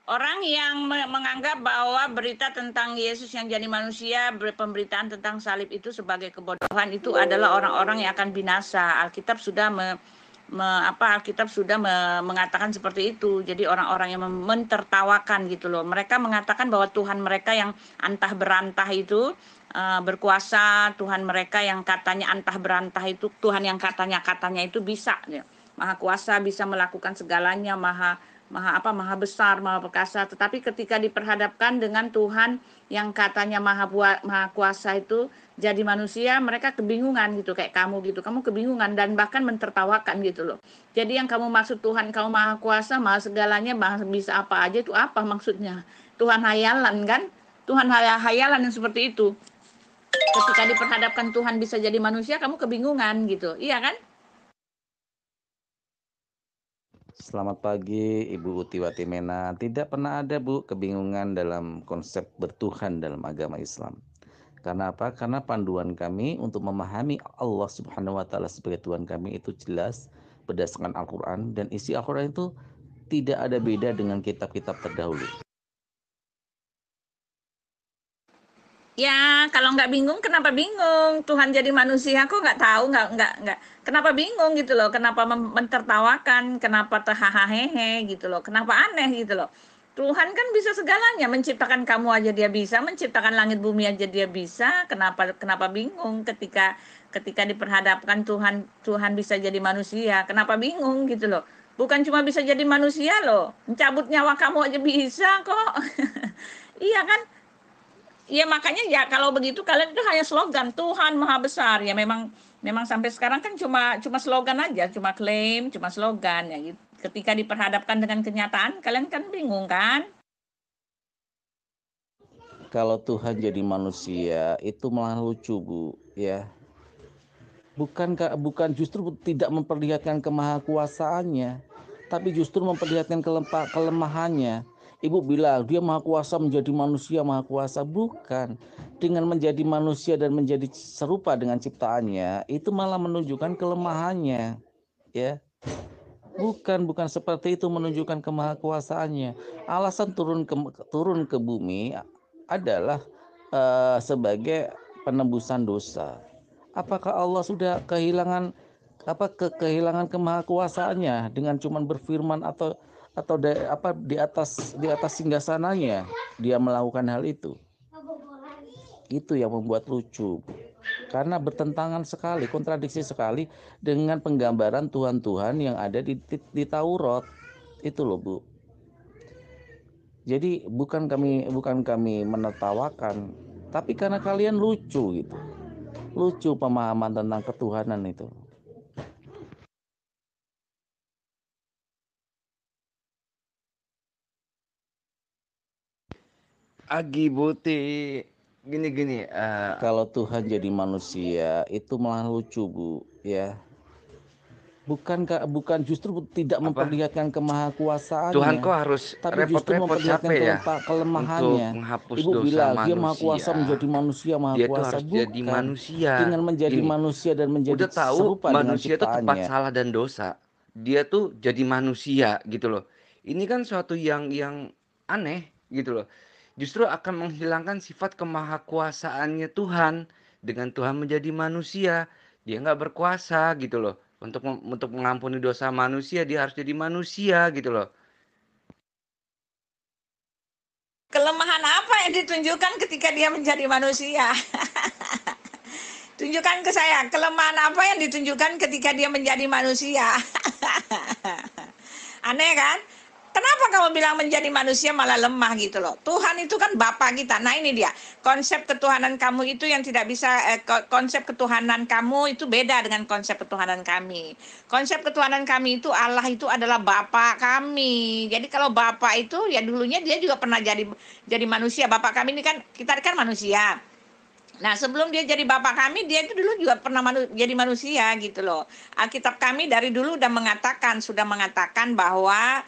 Orang yang menganggap bahwa berita tentang Yesus yang jadi manusia, pemberitaan tentang salib itu sebagai kebodohan, itu adalah orang-orang yang akan binasa. Alkitab sudah mengatakan seperti itu. Jadi orang-orang yang mentertawakan gitu loh. Mereka mengatakan bahwa Tuhan mereka yang antah berantah itu berkuasa, Tuhan mereka yang katanya antah berantah itu, Tuhan yang katanya itu bisa ya. Maha kuasa, bisa melakukan segalanya, maha besar, maha perkasa. Tetapi ketika diperhadapkan dengan Tuhan yang katanya maha kuasa itu jadi manusia, mereka kebingungan gitu, kayak kamu gitu. Kamu kebingungan dan bahkan mentertawakan gitu loh. Jadi yang kamu maksud Tuhan kamu maha kuasa, maha segalanya, bisa apa aja, itu apa maksudnya? Tuhan hayalan kan? Tuhan hayalan yang seperti itu. Ketika diperhadapkan Tuhan bisa jadi manusia, kamu kebingungan gitu. Iya kan? Selamat pagi Ibu Utiwati Mena. Tidak pernah ada Bu kebingungan dalam konsep bertuhan dalam agama Islam. Karena apa? Karena panduan kami untuk memahami Allah Subhanahu wa taala sebagai Tuhan kami itu jelas berdasarkan Al-Qur'an, dan isi Al-Qur'an itu tidak ada beda dengan kitab-kitab terdahulu. Ya, kalau nggak bingung, kenapa bingung? Tuhan jadi manusia, kok nggak tahu, nggak. Kenapa bingung gitu loh? Kenapa mentertawakan? Kenapa terhahahehe gitu loh? Kenapa aneh gitu loh? Tuhan kan bisa segalanya, menciptakan kamu aja dia bisa, menciptakan langit bumi aja dia bisa. Kenapa bingung ketika diperhadapkan Tuhan bisa jadi manusia? Kenapa bingung gitu loh? Bukan cuma bisa jadi manusia loh, mencabut nyawa kamu aja bisa kok. Iya kan? Ya makanya ya kalau begitu kalian itu hanya slogan Tuhan Maha Besar ya, memang sampai sekarang kan cuma slogan aja, cuma klaim, cuma slogan ya gitu. Ketika diperhadapkan dengan kenyataan kalian kan bingung kan? Kalau Tuhan jadi manusia itu malah lucu Bu, ya. Bukan justru tidak memperlihatkan kemahakuasaannya, tapi justru memperlihatkan kelemahannya. Ibu bilang dia maha kuasa menjadi manusia maha kuasa, bukan. Dengan menjadi manusia dan menjadi serupa dengan ciptaannya, itu malah menunjukkan kelemahannya, ya. Bukan seperti itu menunjukkan kemahakuasaannya. Alasan turun ke bumi adalah sebagai penebusan dosa. Apakah Allah sudah kehilangan kehilangan kemahakuasaannya dengan cuman berfirman atau di atas singgasananya dia melakukan hal itu? Itu yang membuat lucu. Karena bertentangan sekali, kontradiksi sekali dengan penggambaran Tuhan-Tuhan yang ada di Taurat. Itu loh, Bu. Jadi bukan kami menertawakan, tapi karena kalian lucu gitu. Lucu pemahaman tentang ketuhanan itu. Agi Buti gini Kalau Tuhan jadi manusia itu malah lucu, Bu, ya. Bukan justru tidak apa memperlihatkan Tuhan kok kemahakuasaannya, harus tapi justru repot-repot memperlihatkan capek ya untuk kelemahannya. menghapus Ibu dosa bilang dia maha kuasa menjadi manusia. manusia maha Dia tuh kuasa, harus jadi bukan. manusia. Dengan menjadi Gini, manusia dan menjadi udah tahu serupa dengan manusia tuh tempat ciptaannya. salah dan dosa. Dia tuh jadi manusia gitu loh. Ini kan suatu yang aneh gitu loh. Justru akan menghilangkan sifat kemahakuasaannya Tuhan. Dengan Tuhan menjadi manusia, dia nggak berkuasa gitu loh. Untuk mengampuni dosa manusia, dia harus jadi manusia gitu loh. Kelemahan apa yang ditunjukkan ketika dia menjadi manusia? Tunjukkan ke saya, kelemahan apa yang ditunjukkan ketika dia menjadi manusia? Aneh kan? Kenapa kamu bilang menjadi manusia malah lemah gitu loh? Tuhan itu kan Bapa kita. Nah ini dia, konsep ketuhanan kamu itu yang tidak bisa, konsep ketuhanan kamu itu beda dengan konsep ketuhanan kami. Konsep ketuhanan kami itu Allah itu adalah Bapa kami. Jadi kalau Bapa itu ya dulunya dia juga pernah jadi manusia. Bapa kami ini kan, kita kan manusia. Nah, sebelum dia jadi bapak kami, dia itu dulu juga pernah jadi manusia gitu loh. Alkitab kami dari dulu sudah mengatakan bahwa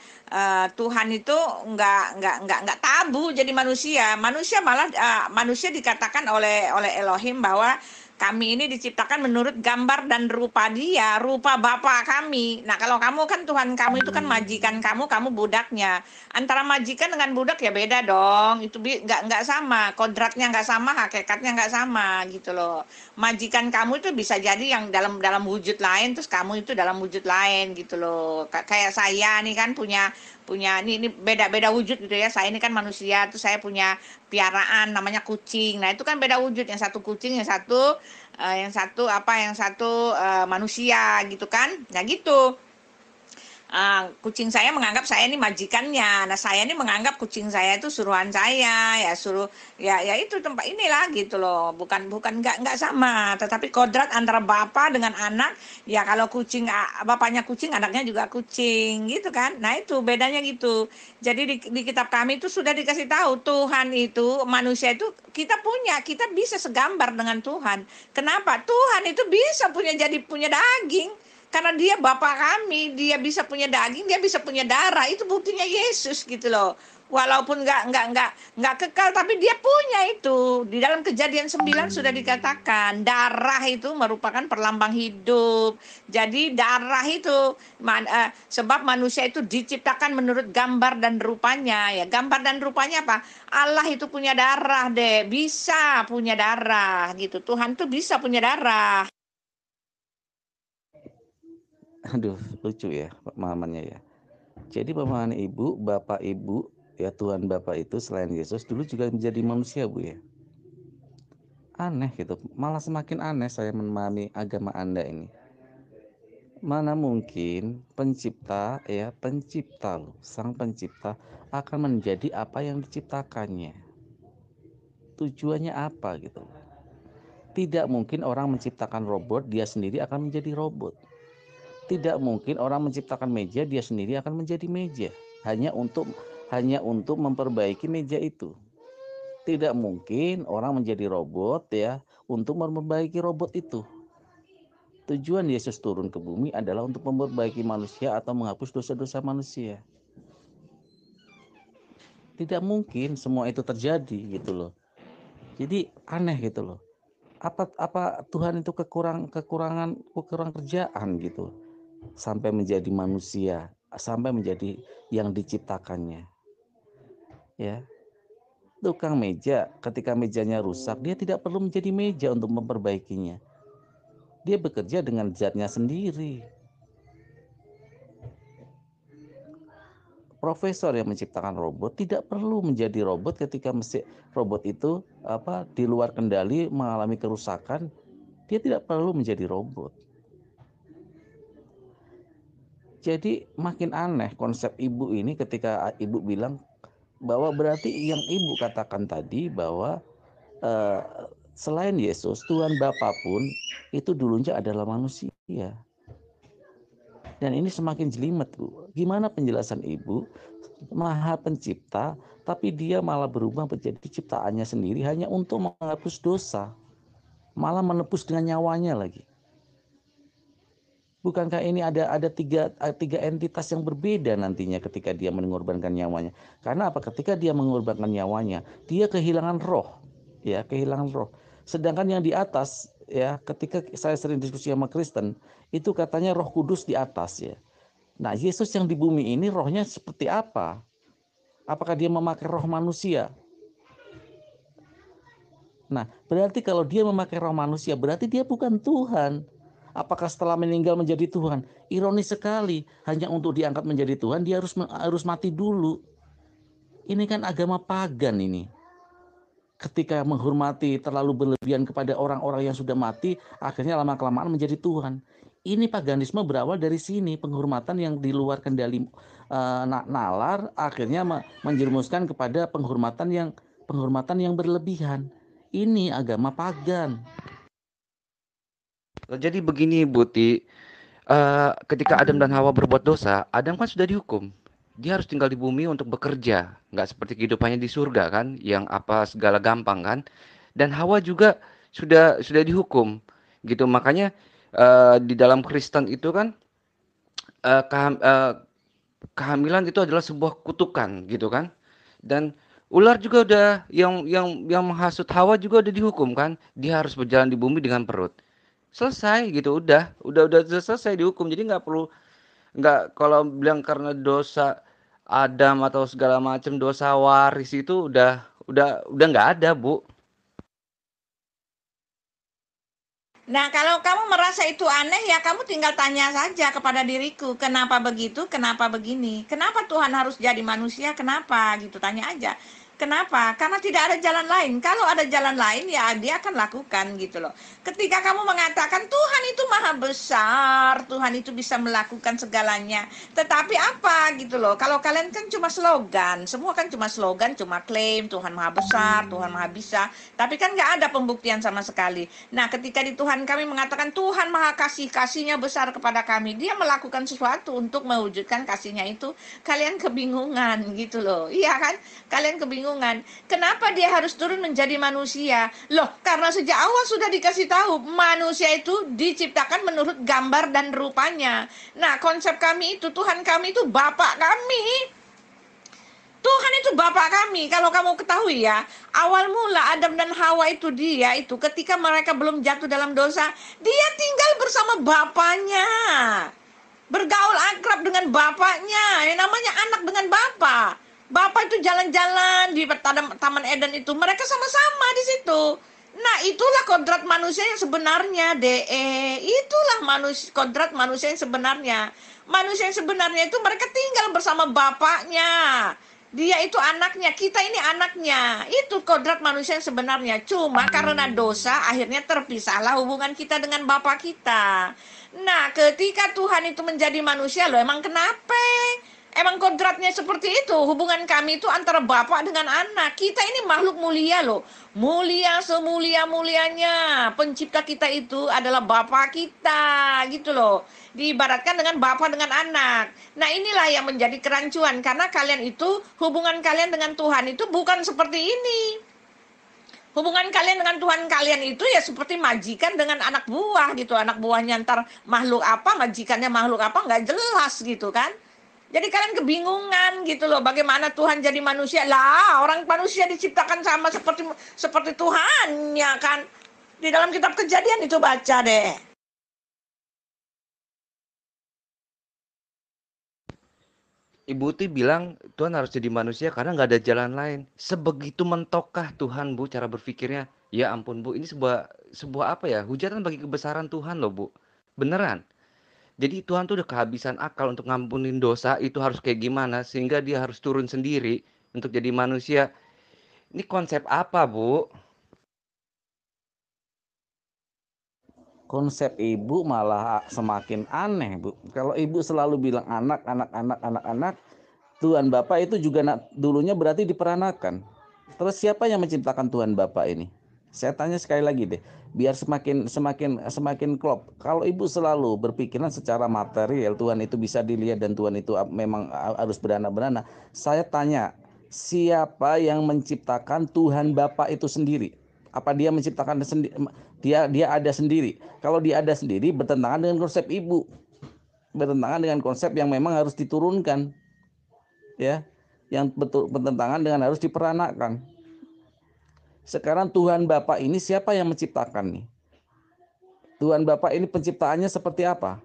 Tuhan itu nggak tabu jadi manusia. Manusia malah manusia dikatakan oleh Elohim bahwa kami ini diciptakan menurut gambar dan rupa Dia, rupa Bapa kami. Nah, kalau kamu kan Tuhan kamu itu kan majikan kamu budaknya. Antara majikan dengan budak ya beda dong. Itu nggak sama, kodratnya nggak sama, hakikatnya nggak sama gitu loh. Majikan kamu itu bisa jadi yang dalam wujud lain, terus kamu itu dalam wujud lain gitu loh. Kayak saya nih kan punya punya ini beda-beda wujud gitu ya. Saya ini kan manusia, tuh saya punya piaraan namanya kucing. Nah, itu kan beda wujud. Yang satu kucing, yang satu manusia gitu kan. Nah, gitu. Kucing saya menganggap saya ini majikannya. Nah, saya ini menganggap kucing saya itu suruhan saya, ya suruh ya itu tempat inilah gitu loh. Bukan nggak sama, tetapi kodrat antara bapak dengan anak, ya kalau bapaknya kucing, anaknya juga kucing gitu kan. Nah, itu bedanya gitu. Jadi di kitab kami itu sudah dikasih tahu Tuhan itu manusia itu kita bisa segambar dengan Tuhan. Kenapa? Tuhan itu bisa punya daging. Karena dia Bapa kami, dia bisa punya daging, dia bisa punya darah. Itu buktinya Yesus gitu loh. Walaupun nggak kekal, tapi dia punya itu. Di dalam Kejadian 9 sudah dikatakan darah itu merupakan perlambang hidup. Jadi darah itu sebab manusia itu diciptakan menurut gambar dan rupanya. Ya, gambar dan rupanya apa? Allah itu punya darah deh, bisa punya darah gitu. Tuhan tuh bisa punya darah. Aduh, lucu ya pemahamannya ya. Jadi pemahaman ibu, bapak ibu, ya Tuhan Bapak itu selain Yesus dulu juga menjadi manusia, Bu ya. Aneh gitu, malah semakin aneh saya memahami agama Anda ini. Mana mungkin pencipta loh, sang pencipta akan menjadi apa yang diciptakannya. Tujuannya apa gitu. Tidak mungkin orang menciptakan robot, dia sendiri akan menjadi robot. Tidak mungkin orang menciptakan meja, dia sendiri akan menjadi meja. Hanya untuk memperbaiki meja itu. Tidak mungkin orang menjadi robot ya untuk memperbaiki robot itu. Tujuan Yesus turun ke bumi adalah untuk memperbaiki manusia atau menghapus dosa-dosa manusia. Tidak mungkin semua itu terjadi gitu loh. Jadi aneh gitu loh. Apa Tuhan itu kekurangan kerjaan gitu sampai menjadi manusia, sampai menjadi yang diciptakannya. Ya. Tukang meja, ketika mejanya rusak, dia tidak perlu menjadi meja untuk memperbaikinya. Dia bekerja dengan zatnya sendiri. Profesor yang menciptakan robot tidak perlu menjadi robot ketika robot itu di luar kendali mengalami kerusakan. Dia tidak perlu menjadi robot. Jadi makin aneh konsep ibu ini ketika ibu bilang bahwa berarti yang ibu katakan tadi bahwa selain Yesus, Tuhan Bapa pun itu dulunya adalah manusia. Dan ini semakin jelimet, Bu. Gimana penjelasan ibu? Maha pencipta, tapi dia malah berubah menjadi ciptaannya sendiri hanya untuk menghapus dosa. Malah menebus dengan nyawanya lagi. Bukankah ini ada tiga entitas yang berbeda nantinya ketika dia mengorbankan nyawanya? Karena apa? Ketika dia mengorbankan nyawanya, dia kehilangan roh, ya kehilangan roh. Sedangkan yang di atas, ya ketika saya sering diskusi sama Kristen, itu katanya Roh Kudus di atas ya. Nah, Yesus yang di bumi ini rohnya seperti apa? Apakah dia memakai roh manusia? Nah, berarti kalau dia memakai roh manusia, berarti dia bukan Tuhan. Apakah setelah meninggal menjadi Tuhan? Ironis sekali, hanya untuk diangkat menjadi Tuhan dia harus mati dulu. Ini kan agama pagan ini. Ketika menghormati terlalu berlebihan kepada orang-orang yang sudah mati, akhirnya lama-kelamaan menjadi Tuhan. Ini paganisme berawal dari sini, penghormatan yang di luar kendali nalar akhirnya menjerumuskan kepada penghormatan yang berlebihan. Ini agama pagan. Jadi begini Buti, ketika Adam dan Hawa berbuat dosa, Adam kan sudah dihukum. Dia harus tinggal di bumi untuk bekerja, nggak seperti kehidupannya di surga kan, yang apa segala gampang kan. Dan Hawa juga sudah dihukum, gitu. Makanya di dalam Kristen itu kan kehamilan itu adalah sebuah kutukan, gitu kan. Dan Ular juga udah yang menghasut Hawa juga udah dihukum kan. Dia harus berjalan di bumi dengan perut. Selesai gitu, udah selesai dihukum. Jadi nggak kalau bilang karena dosa Adam atau segala macam dosa waris itu udah nggak ada, Bu. Nah, kalau kamu merasa itu aneh, ya kamu tinggal tanya saja kepada diriku, kenapa begitu, kenapa begini, kenapa Tuhan harus jadi manusia, kenapa gitu, tanya aja. Kenapa? Karena tidak ada jalan lain. Kalau ada jalan lain, ya dia akan lakukan gitu loh. Ketika kamu mengatakan Tuhan itu maha besar, Tuhan itu bisa melakukan segalanya. Tetapi apa gitu loh, kalau kalian kan cuma slogan, semua kan cuma slogan, cuma klaim Tuhan maha besar, Tuhan maha bisa. Tapi kan nggak ada pembuktian sama sekali. Nah, ketika di Tuhan kami mengatakan Tuhan maha kasih, kasihnya besar kepada kami, dia melakukan sesuatu untuk mewujudkan kasihnya itu, kalian kebingungan gitu loh. Iya kan? Kalian kebingungan. Kenapa dia harus turun menjadi manusia? Loh, karena sejak awal sudah dikasih tahu, manusia itu diciptakan menurut gambar dan rupanya. Nah, konsep kami itu, Tuhan kami itu Bapak kami. Tuhan itu Bapak kami. Kalau kamu ketahui ya, awal mula Adam dan Hawa itu dia itu ketika mereka belum jatuh dalam dosa, dia tinggal bersama bapaknya. Bergaul akrab dengan bapaknya. Yang namanya anak dengan bapak. Bapak itu jalan-jalan di Taman Eden itu. Mereka sama-sama di situ. Nah, itulah kodrat manusia yang sebenarnya, Itulah kodrat manusia yang sebenarnya. Manusia yang sebenarnya itu mereka tinggal bersama bapaknya. Dia itu anaknya, kita ini anaknya. Itu kodrat manusia yang sebenarnya. Cuma karena dosa, akhirnya terpisahlah hubungan kita dengan Bapa kita. Nah, ketika Tuhan itu menjadi manusia, loh emang kenapa? Emang kodratnya seperti itu. Hubungan kami itu antara bapak dengan anak. Kita ini makhluk mulia loh. Mulia semulia-mulianya. Pencipta kita itu adalah bapak kita. Gitu loh. Diibaratkan dengan bapak dengan anak. Nah, inilah yang menjadi kerancuan. Karena kalian itu, hubungan kalian dengan Tuhan itu bukan seperti ini. Hubungan kalian dengan Tuhan kalian itu ya seperti majikan dengan anak buah gitu. Anak buahnya ntar makhluk apa, majikannya makhluk apa, nggak jelas gitu kan. Jadi kalian kebingungan gitu loh, bagaimana Tuhan jadi manusia. Lah, orang manusia diciptakan sama seperti Tuhan, ya kan. Di dalam kitab Kejadian itu baca deh. Ibu tuh bilang Tuhan harus jadi manusia karena nggak ada jalan lain. Sebegitu mentokkah Tuhan, Bu, cara berpikirnya? Ya ampun, Bu, ini sebuah apa ya? Hujatan bagi kebesaran Tuhan loh, Bu. Beneran. Jadi Tuhan tuh udah kehabisan akal untuk ngampunin dosa itu harus kayak gimana sehingga dia harus turun sendiri untuk jadi manusia. Ini konsep apa, Bu? Konsep ibu malah semakin aneh, Bu. Kalau ibu selalu bilang anak, Tuhan Bapa itu juga dulunya berarti diperanakan. Terus siapa yang menciptakan Tuhan Bapa ini? Saya tanya sekali lagi deh, biar semakin klop. Kalau ibu selalu berpikiran secara material, Tuhan itu bisa dilihat dan Tuhan itu memang harus beranak-beranak. Saya tanya, siapa yang menciptakan Tuhan Bapa itu sendiri? Apa dia menciptakan sendiri? Dia ada sendiri. Kalau dia ada sendiri, bertentangan dengan konsep ibu, bertentangan dengan konsep yang memang harus diturunkan, ya, yang betul bertentangan dengan harus diperanakkan. Sekarang Tuhan Bapa ini siapa yang menciptakan nih? Tuhan Bapa ini penciptaannya seperti apa?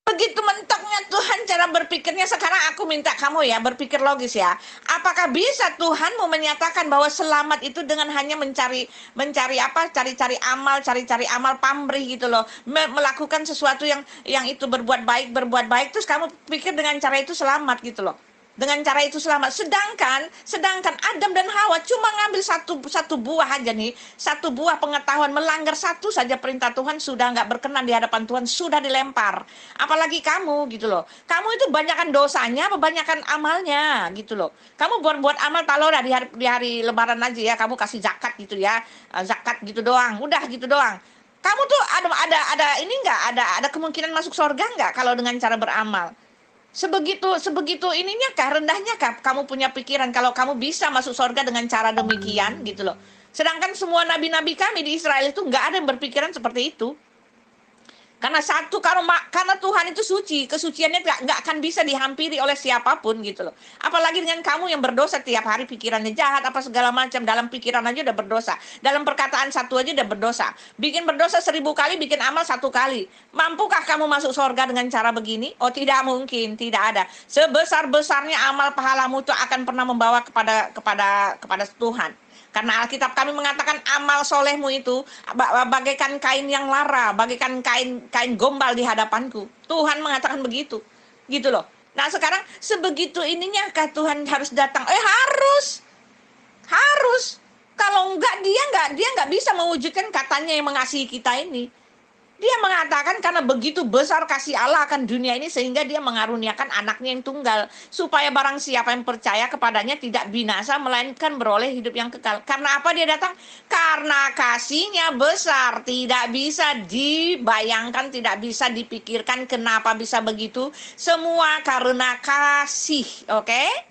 Begitu mentoknya Tuhan cara berpikirnya, sekarang aku minta kamu ya berpikir logis ya. Apakah bisa Tuhan mau menyatakan bahwa selamat itu dengan hanya mencari apa? Cari-cari amal pamrih gitu loh. Melakukan sesuatu yang itu berbuat baik terus kamu pikir dengan cara itu selamat gitu loh. Dengan cara itu selamat. Sedangkan Adam dan Hawa cuma ngambil satu buah aja nih, satu buah pengetahuan, melanggar satu saja perintah Tuhan sudah nggak berkenan di hadapan Tuhan, sudah dilempar. Apalagi kamu gitu loh. Kamu itu banyakkan dosanya, banyakkan amalnya gitu loh. Kamu buat amal taruh di hari Lebaran aja ya, kamu kasih zakat gitu ya, zakat gitu doang, udah gitu doang. Kamu tuh ada ini nggak, ada kemungkinan masuk surga nggak kalau dengan cara beramal? Sebegitu ininya kah, rendahnya kah kamu punya pikiran kalau kamu bisa masuk surga dengan cara demikian gitu loh. Sedangkan semua nabi-nabi kami di Israel itu nggak ada yang berpikiran seperti itu. Karena Tuhan itu suci, kesuciannya nggak akan bisa dihampiri oleh siapapun gitu loh. Apalagi dengan kamu yang berdosa tiap hari, pikirannya jahat apa segala macam, dalam pikiran aja udah berdosa, dalam perkataan satu aja udah berdosa. Bikin berdosa 1000 kali, bikin amal 1 kali. Mampukah kamu masuk surga dengan cara begini? Oh, tidak mungkin, tidak ada. Sebesar-besarnya amal pahalamu itu akan pernah membawa kepada Tuhan. Karena Alkitab kami mengatakan amal solehmu itu bagaikan kain yang lara, bagaikan kain gombal di hadapanku. Tuhan mengatakan begitu, gitu loh. Nah sekarang sebegitu ininya kah Tuhan harus datang? Harus. Kalau dia nggak bisa mewujudkan katanya yang mengasihi kita ini. Dia mengatakan karena begitu besar kasih Allah akan dunia ini sehingga dia mengaruniakan anaknya yang tunggal. Supaya barang siapa yang percaya kepadanya tidak binasa melainkan beroleh hidup yang kekal. Karena apa dia datang? Karena kasihnya besar. Tidak bisa dibayangkan, tidak bisa dipikirkan kenapa bisa begitu. Semua karena kasih, oke?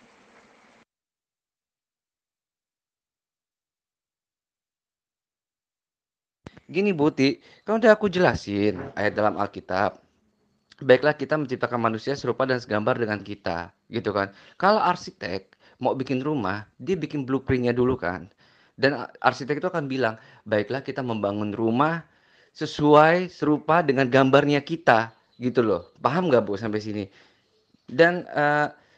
Gini Buti, kan udah aku jelasin ayat dalam Alkitab. Baiklah kita menciptakan manusia serupa dan segambar dengan kita, gitu kan. Kalau arsitek mau bikin rumah, dia bikin blueprintnya dulu kan. Dan arsitek itu akan bilang, baiklah kita membangun rumah sesuai serupa dengan gambarnya kita, gitu loh. Paham nggak Bu sampai sini? Dan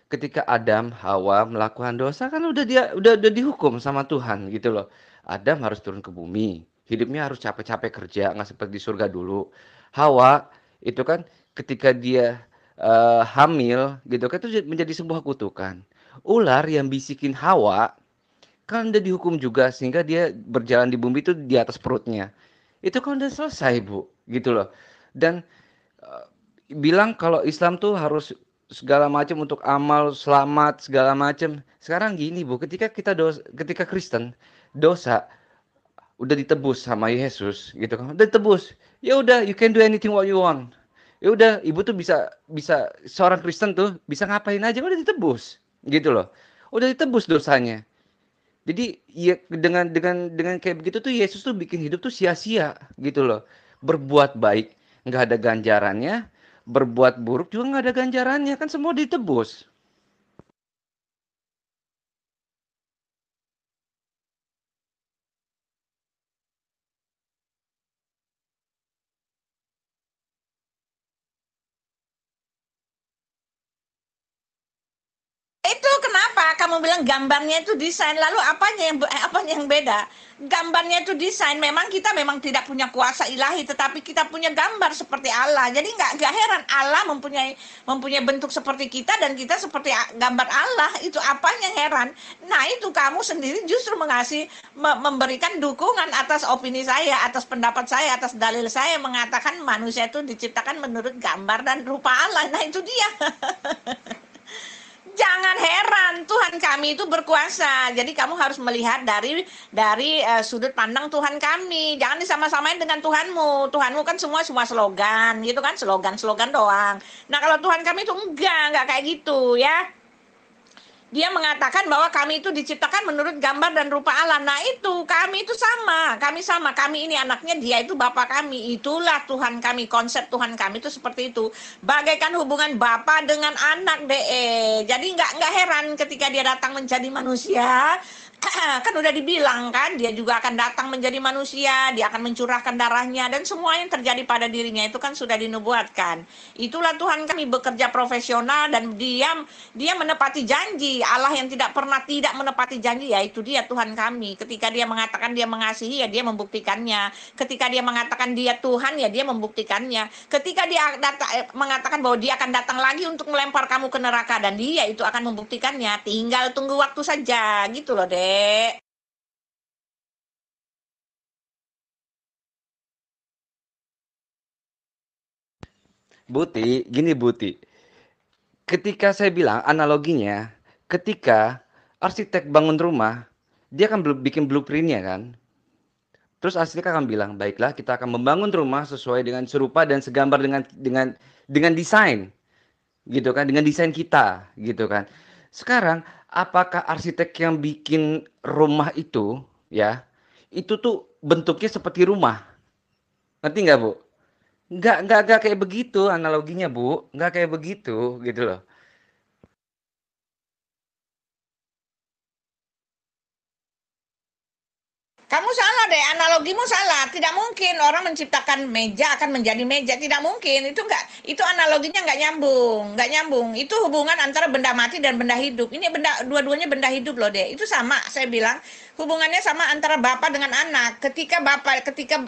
ketika Adam, Hawa melakukan dosa kan udah dihukum sama Tuhan gitu loh. Adam harus turun ke bumi, hidupnya harus capek-capek kerja, nggak seperti di surga dulu. Hawa itu kan ketika dia hamil gitu kan itu menjadi sebuah kutukan. Ular yang bisikin Hawa kan udah dihukum juga sehingga dia berjalan di bumi itu di atas perutnya. Itu kan udah selesai, Bu, gitu loh. Dan bilang kalau Islam tuh harus segala macam untuk amal selamat segala macam. Sekarang gini Bu, ketika Kristen dosa udah ditebus sama Yesus gitu kan. Udah ditebus. Ya udah you can do anything what you want. Ya udah ibu tuh bisa bisa seorang Kristen tuh bisa ngapain aja udah ditebus gitu loh. Udah ditebus dosanya. Jadi ya dengan kayak begitu tuh Yesus tuh bikin hidup tuh sia-sia gitu loh. Berbuat baik nggak ada ganjarannya, berbuat buruk juga nggak ada ganjarannya, kan semua ditebus. Itu kenapa kamu bilang gambarnya itu desain, lalu apanya yang beda? Gambarnya itu desain, memang kita memang tidak punya kuasa ilahi, tetapi kita punya gambar seperti Allah. Jadi nggak heran Allah mempunyai bentuk seperti kita dan kita seperti gambar Allah. Itu apanya heran? Nah itu kamu sendiri justru memberikan dukungan atas opini saya, atas pendapat saya, atas dalil saya mengatakan manusia itu diciptakan menurut gambar dan rupa Allah. Nah itu dia. Jangan heran, Tuhan kami itu berkuasa. Jadi kamu harus melihat dari sudut pandang Tuhan kami. Jangan disama-samain dengan Tuhanmu. Tuhanmu kan semua slogan, gitu kan, slogan-slogan doang. Nah kalau Tuhan kami itu enggak kayak gitu ya. Dia mengatakan bahwa kami itu diciptakan menurut gambar dan rupa Allah. Nah itu, kami itu sama. Kami ini anaknya, dia itu Bapa kami. Itulah Tuhan kami, konsep Tuhan kami itu seperti itu. Bagaikan hubungan Bapa dengan anak deh. Jadi nggak heran ketika dia datang menjadi manusia. Kan udah dibilang kan, dia juga akan datang menjadi manusia, dia akan mencurahkan darahnya, dan semua yang terjadi pada dirinya itu kan sudah dinubuatkan. Itulah Tuhan kami bekerja profesional dan dia menepati janji. Allah yang tidak pernah tidak menepati janji, yaitu dia Tuhan kami. Ketika dia mengatakan dia mengasihi, ya dia membuktikannya. Ketika dia mengatakan dia Tuhan, ya dia membuktikannya. Ketika dia mengatakan bahwa dia akan datang lagi untuk melempar kamu ke neraka, dan dia itu akan membuktikannya. Tinggal tunggu waktu saja, gitu loh deh. Buti, gini Buti. Ketika saya bilang analoginya, ketika arsitek bangun rumah, dia akan bikin blueprintnya kan. Terus arsitek akan bilang, baiklah kita akan membangun rumah sesuai dengan serupa dan segambar dengan desain, gitu kan, dengan desain kita, gitu kan. Sekarang, apakah arsitek yang bikin rumah itu, ya, itu tuh bentuknya seperti rumah, ngerti nggak Bu? Nggak kayak begitu analoginya, Bu. Nggak kayak begitu, gitu loh. Kamu salah deh, analogimu salah. Tidak mungkin orang menciptakan meja akan menjadi meja. Tidak mungkin. Itu analoginya nggak nyambung. Itu hubungan antara benda mati dan benda hidup. Ini dua-duanya benda hidup loh deh. Itu sama, saya bilang hubungannya sama antara bapak dengan anak. Ketika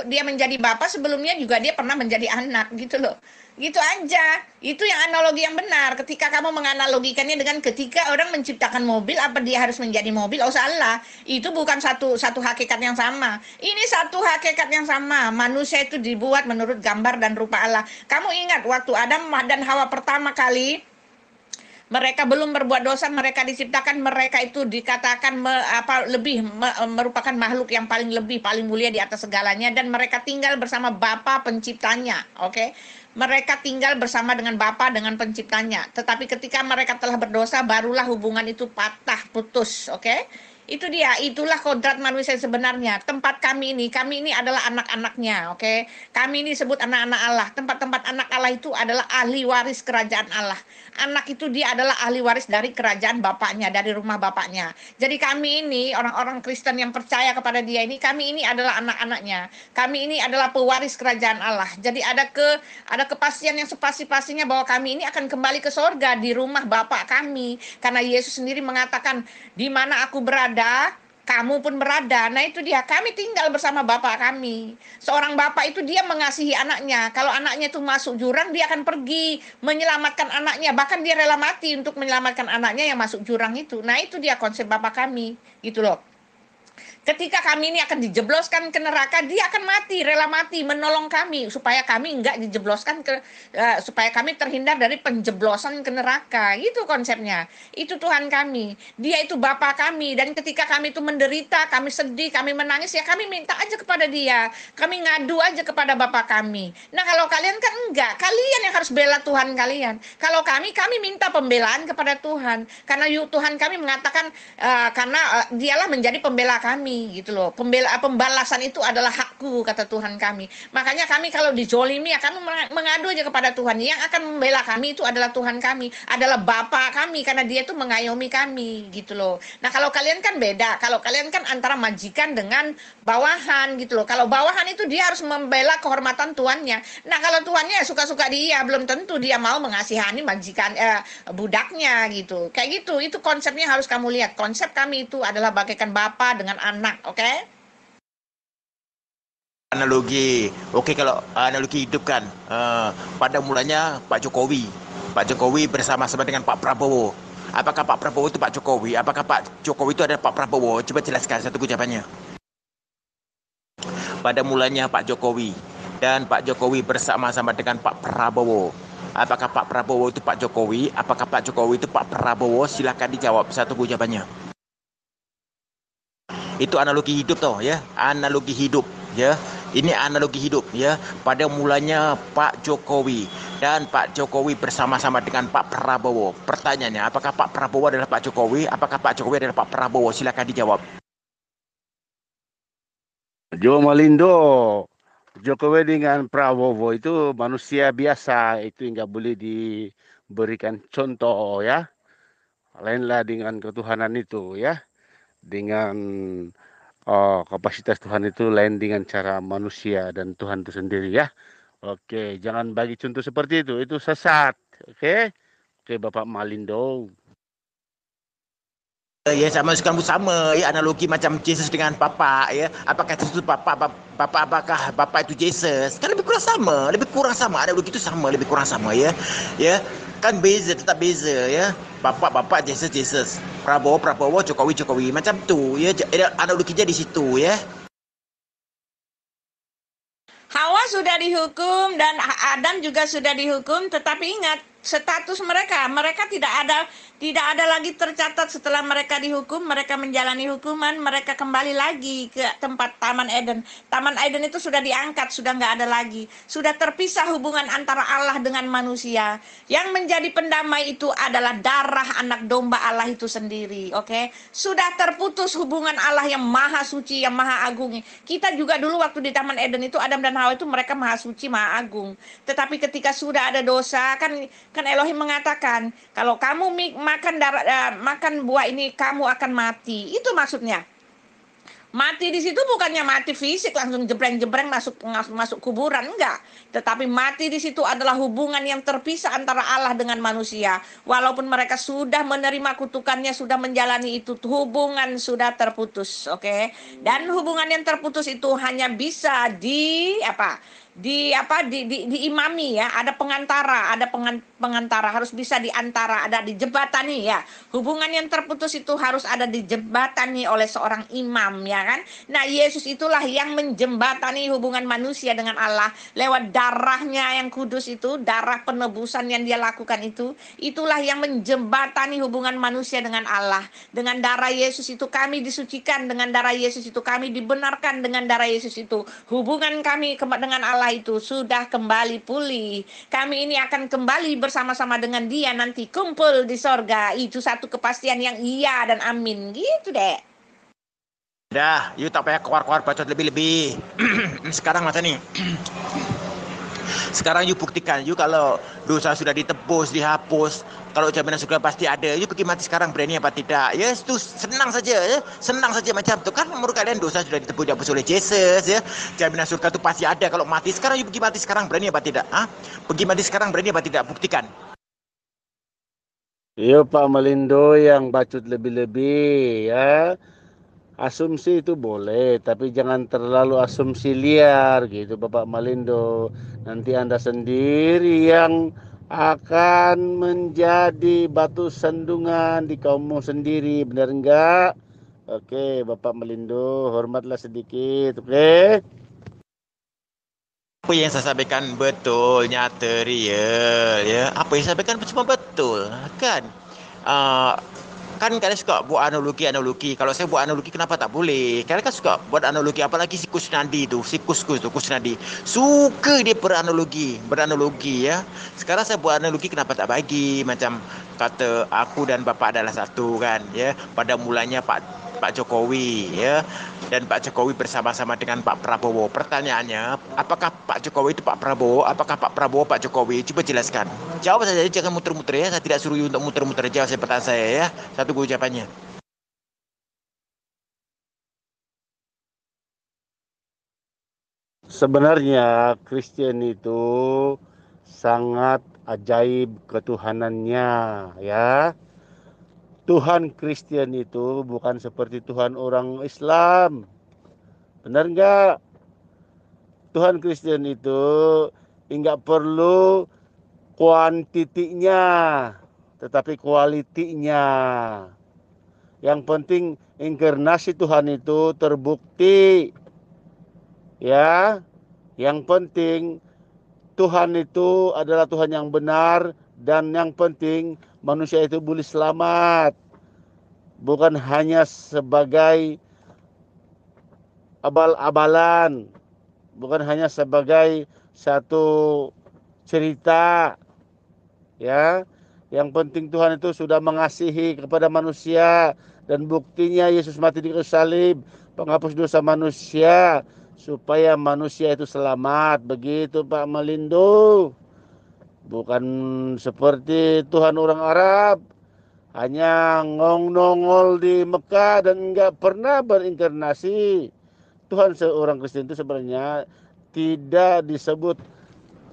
dia menjadi bapak, sebelumnya juga dia pernah menjadi anak gitu loh. Gitu aja. Itu yang analogi yang benar. Ketika kamu menganalogikannya dengan ketika orang menciptakan mobil, apa dia harus menjadi mobil? Oh salah. Itu bukan satu hakikat yang sama. Ini satu hakikat yang sama. Manusia itu dibuat menurut gambar dan rupa Allah. Kamu ingat waktu Adam dan Hawa pertama kali mereka belum berbuat dosa, mereka diciptakan, mereka itu dikatakan merupakan makhluk yang paling mulia di atas segalanya, dan mereka tinggal bersama Bapa penciptanya, oke? Mereka tinggal bersama dengan Bapa, dengan penciptanya. Tetapi ketika mereka telah berdosa, barulah hubungan itu patah, putus, oke? Itu dia, itulah kodrat manusia sebenarnya. Tempat kami ini adalah anak-anaknya, oke? Kami ini disebut anak-anak Allah. Tempat-tempat anak Allah itu adalah ahli waris kerajaan Allah. Anak itu dia adalah ahli waris dari kerajaan bapaknya, dari rumah bapaknya. Jadi kami ini, orang-orang Kristen yang percaya kepada dia ini, kami ini adalah anak-anaknya. Kami ini adalah pewaris kerajaan Allah. Jadi ada kepastian yang sepasti-pastinya bahwa kami ini akan kembali ke sorga di rumah Bapak kami. Karena Yesus sendiri mengatakan, di mana aku berada, kamu pun berada. Nah itu dia, kami tinggal bersama Bapak kami. Seorang bapak itu dia mengasihi anaknya. Kalau anaknya itu masuk jurang, dia akan pergi menyelamatkan anaknya. Bahkan dia rela mati untuk menyelamatkan anaknya yang masuk jurang itu. Nah itu dia konsep Bapak kami, gitu loh. Ketika kami ini akan dijebloskan ke neraka, dia akan mati, rela mati, menolong kami supaya kami enggak dijebloskan supaya kami terhindar dari penjeblosan ke neraka. Itu konsepnya. Itu Tuhan kami. Dia itu Bapa kami, dan ketika kami itu menderita, kami sedih, kami menangis, ya kami minta aja kepada Dia. Kami ngadu aja kepada Bapa kami. Nah, kalau kalian kan enggak, kalian yang harus bela Tuhan kalian. Kalau kami minta pembelaan kepada Tuhan. Karena Tuhan kami mengatakan karena dialah menjadi pembela kami gitu loh. Pembalasan itu adalah hakku, kata Tuhan kami. Makanya kami kalau dijolimi, kami mengadu aja kepada Tuhan. Yang akan membela kami itu adalah Tuhan kami, adalah Bapa kami, karena dia itu mengayomi kami gitu loh. Nah kalau kalian kan beda. Kalau kalian kan antara majikan dengan bawahan gitu loh. Kalau bawahan itu dia harus membela kehormatan tuannya. Nah kalau tuannya suka-suka dia, belum tentu dia mau mengasihani majikan budaknya gitu. Kayak gitu. Itu konsepnya harus kamu lihat. Konsep kami itu adalah bagaikan bapa dengan anak, oke? Analogi, oke, kalau analogi hidup kan, pada mulanya Pak Jokowi bersama-sama dengan Pak Prabowo. Apakah Pak Prabowo itu Pak Jokowi? Apakah Pak Jokowi itu adalah Pak Prabowo? Coba jelaskan satu jawabannya. Pada mulanya Pak Jokowi, dan Pak Jokowi bersama-sama dengan Pak Prabowo. Apakah Pak Prabowo itu Pak Jokowi? Apakah Pak Jokowi itu Pak Prabowo? Silakan dijawab satu jawabannya. Itu analogi hidup toh ya, analogi hidup ya. Ini analogi hidup ya. Pada mulanya Pak Jokowi, dan Pak Jokowi bersama-sama dengan Pak Prabowo. Pertanyaannya, apakah Pak Prabowo adalah Pak Jokowi? Apakah Pak Jokowi adalah Pak Prabowo? Silakan dijawab. Jo Malindo, Jokowi dengan Prabowo itu manusia biasa, itu nggak boleh diberikan contoh ya. Lainlah dengan ketuhanan itu ya. Dengan kapasitas Tuhan itu lain dengan cara manusia dan Tuhan itu sendiri ya. Oke, jangan bagi contoh seperti itu sesat. Oke, Bapak Malindo. Ya sama ya, analogi macam Jesus dengan Papa ya. Apakah itu Papa, apakah Papa itu Jesus? Kan lebih kurang sama. Analogi itu sama, lebih kurang sama ya. Ya, kan beza, tetap beza ya. Bapak Jesus, Prabowo, Jokowi macam tuh ya. Analoginya di situ ya. Hawa sudah dihukum dan Adam juga sudah dihukum, tetapi ingat, status mereka tidak ada lagi tercatat setelah mereka dihukum, mereka menjalani hukuman, mereka kembali lagi ke tempat Taman Eden. Taman Eden itu sudah diangkat, sudah nggak ada lagi, sudah terpisah hubungan antara Allah dengan manusia. Yang menjadi pendamai itu adalah darah anak domba Allah itu sendiri, oke? Sudah terputus hubungan Allah yang maha suci, yang maha agung. Kita juga dulu waktu di Taman Eden itu, Adam dan Hawa itu mereka maha suci, maha agung. Tetapi ketika sudah ada dosa, kan Elohim mengatakan, kalau kamu makan buah ini kamu akan mati. Itu maksudnya. Mati di situ bukannya mati fisik langsung jebreng-jebreng masuk kuburan, enggak. Tetapi mati di situ adalah hubungan yang terpisah antara Allah dengan manusia. Walaupun mereka sudah menerima kutukannya, sudah menjalani itu, hubungan sudah terputus, oke? Dan hubungan yang terputus itu hanya bisa diimami ya, ada pengantara harus bisa diantara, ada dijembatani ya. Hubungan yang terputus itu harus ada dijembatani oleh seorang imam ya kan. Nah, Yesus itulah yang menjembatani hubungan manusia dengan Allah lewat darahnya yang kudus itu, darah penebusan yang dia lakukan itu, itulah yang menjembatani hubungan manusia dengan Allah. Dengan darah Yesus itu kami disucikan, dengan darah Yesus itu kami dibenarkan, dengan darah Yesus itu hubungan kami dengan Allah itu sudah kembali pulih. Kami ini akan kembali bersama-sama dengan dia nanti kumpul di sorga. Itu satu kepastian yang iya dan amin. Gitu deh. Dah, you tak payah keluar-keluar bacot lebih-lebih. Sekarang macam ni. Sekarang you buktikan, you kalau dosa sudah ditebus, dihapus, kalau jaminan surga pasti ada, you pergi mati sekarang berani apa tidak? Ya, itu senang saja ya. Senang saja macam tu kan, menurut kalian dosa sudah ditebus, dihapus oleh Yesus ya. Jaminan surga itu pasti ada kalau mati. Sekarang you pergi mati sekarang berani apa tidak? Pergi mati sekarang berani apa tidak? Buktikan. Yo Pak Malindo yang bacot lebih-lebih ya. Asumsi itu boleh, tapi jangan terlalu asumsi liar gitu Bapak Malindo. Nanti Anda sendiri yang akan menjadi batu sandungan di kaummu sendiri, benar enggak? Oke, Bapak Malindo, hormatlah sedikit, oke? Apa yang saya sampaikan betul, nyata, real ya. Apa yang saya sampaikan cuma betul kan? Kan kalian suka buat analogi. Kalau saya buat analogi kenapa tak boleh? Kalian kan suka buat analogi, apalagi si Kusnadi tu, Kusnadi. Suka dia beranalogi ya. Sekarang saya buat analogi kenapa tak bagi? Macam kata aku dan bapa adalah satu kan ya. Pada mulanya Pak Jokowi ya, dan Pak Jokowi bersama-sama dengan Pak Prabowo. Pertanyaannya, apakah Pak Jokowi itu Pak Prabowo? Apakah Pak Prabowo Pak Jokowi? Coba jelaskan. Jawab saja, jangan muter-muter ya. Saya tidak suruh untuk muter-muter, jawab pertanyaan saya ya. Satu gue jawabannya. Sebenarnya Kristen itu sangat ajaib ketuhanannya ya. Tuhan Kristen itu bukan seperti Tuhan orang Islam. Benar enggak? Tuhan Kristen itu enggak perlu kuantitinya, tetapi kualitinya. Yang penting inkarnasi Tuhan itu terbukti. Ya. Yang penting Tuhan itu adalah Tuhan yang benar, dan yang penting manusia itu boleh selamat. Bukan hanya sebagai abal-abalan, bukan hanya sebagai satu cerita. Ya, yang penting Tuhan itu sudah mengasihi kepada manusia, dan buktinya Yesus mati di kayu salib, penghapus dosa manusia, supaya manusia itu selamat. Begitu Pak Malindo. Bukan seperti Tuhan orang Arab, hanya nongol di Mekah dan enggak pernah berinkarnasi. Tuhan seorang Kristen itu sebenarnya tidak disebut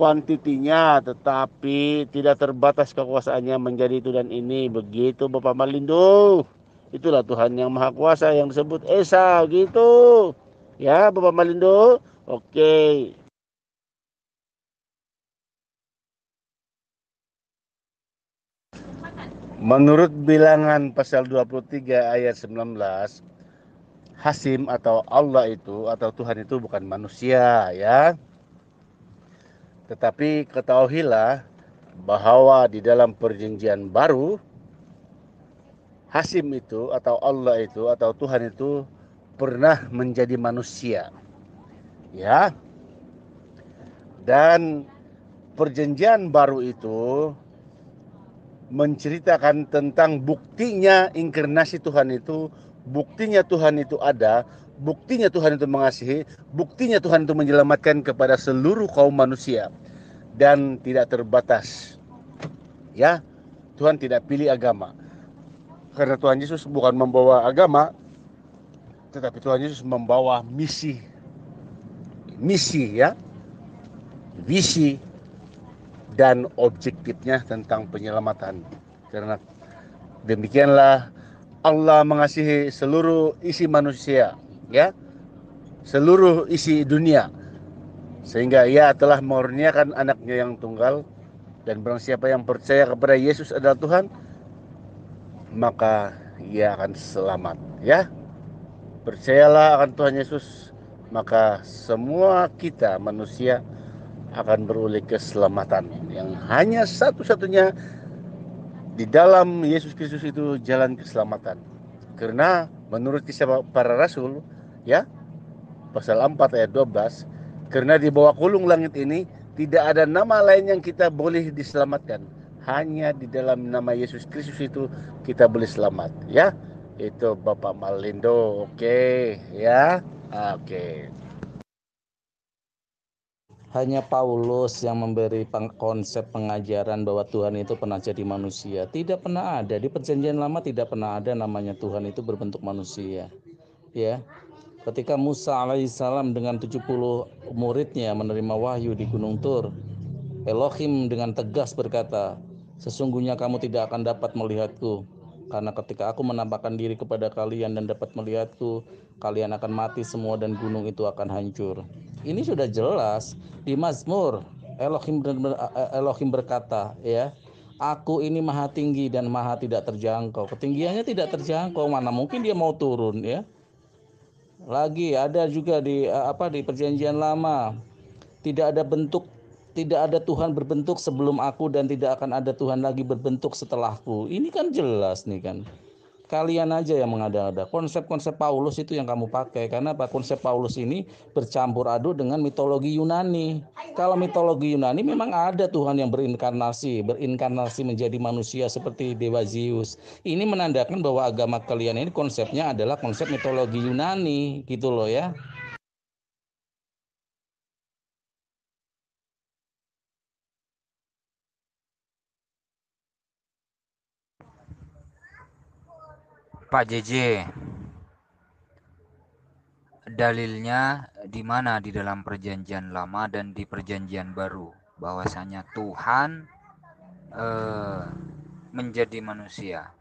kuantitinya, tetapi tidak terbatas kekuasaannya menjadi itu dan ini. Begitu Bapak Malindo. Itulah Tuhan yang Maha Kuasa yang disebut Esa gitu. Ya Bapak Malindo. Oke. Menurut bilangan pasal 23 ayat 19, Hasim atau Allah itu atau Tuhan itu bukan manusia ya. Tetapi ketahuilah bahwa di dalam perjanjian baru Hasim itu atau Allah itu atau Tuhan itu pernah menjadi manusia, ya. Dan perjanjian baru itu menceritakan tentang buktinya inkarnasi Tuhan itu, buktinya Tuhan itu ada, buktinya Tuhan itu mengasihi, buktinya Tuhan itu menyelamatkan kepada seluruh kaum manusia dan tidak terbatas. Ya, Tuhan tidak pilih agama. Karena Tuhan Yesus bukan membawa agama, tetapi Tuhan Yesus membawa misi. Misi, ya. Visi dan objektifnya tentang penyelamatan. Karena demikianlah Allah mengasihi seluruh isi manusia, ya, seluruh isi dunia, sehingga Ia telah mengurniakan anaknya yang tunggal, dan barang siapa yang percaya kepada Yesus adalah Tuhan, maka ia akan selamat, ya. Percayalah akan Tuhan Yesus, maka semua kita manusia akan beroleh keselamatan yang hanya satu-satunya di dalam Yesus Kristus itu jalan keselamatan. Karena menurut kisah para rasul, ya, pasal 4 ayat 12, karena di bawah kulung langit ini tidak ada nama lain yang kita boleh diselamatkan, hanya di dalam nama Yesus Kristus itu kita boleh selamat, ya. Itu Bapak Malindo, oke, ya, oke. Hanya Paulus yang memberi konsep pengajaran bahwa Tuhan itu pernah jadi manusia. Tidak pernah ada, di perjanjian lama tidak pernah ada namanya Tuhan itu berbentuk manusia. Ya, ketika Musa alaihissalam dengan 70 muridnya menerima wahyu di Gunung Tur, Elohim dengan tegas berkata, sesungguhnya kamu tidak akan dapat melihatku, karena ketika aku menampakkan diri kepada kalian dan dapat melihatku, kalian akan mati semua dan gunung itu akan hancur. Ini sudah jelas di Mazmur. Elohim berkata, ya, aku ini maha tinggi dan maha tidak terjangkau. Ketinggiannya tidak terjangkau, mana mungkin dia mau turun, ya. Lagi ada juga di perjanjian lama, tidak ada Tuhan berbentuk sebelum aku dan tidak akan ada Tuhan lagi berbentuk setelahku. Ini kan jelas nih kan. Kalian aja yang mengada-ada. Konsep-konsep Paulus itu yang kamu pakai. Karena apa? Konsep Paulus ini bercampur aduk dengan mitologi Yunani. Kalau mitologi Yunani memang ada Tuhan yang berinkarnasi menjadi manusia seperti Dewa Zeus. Ini menandakan bahwa agama kalian ini konsepnya adalah konsep mitologi Yunani, gitu loh ya. Pak JJ, dalilnya di mana di dalam perjanjian lama dan di perjanjian baru bahwasanya Tuhan menjadi manusia?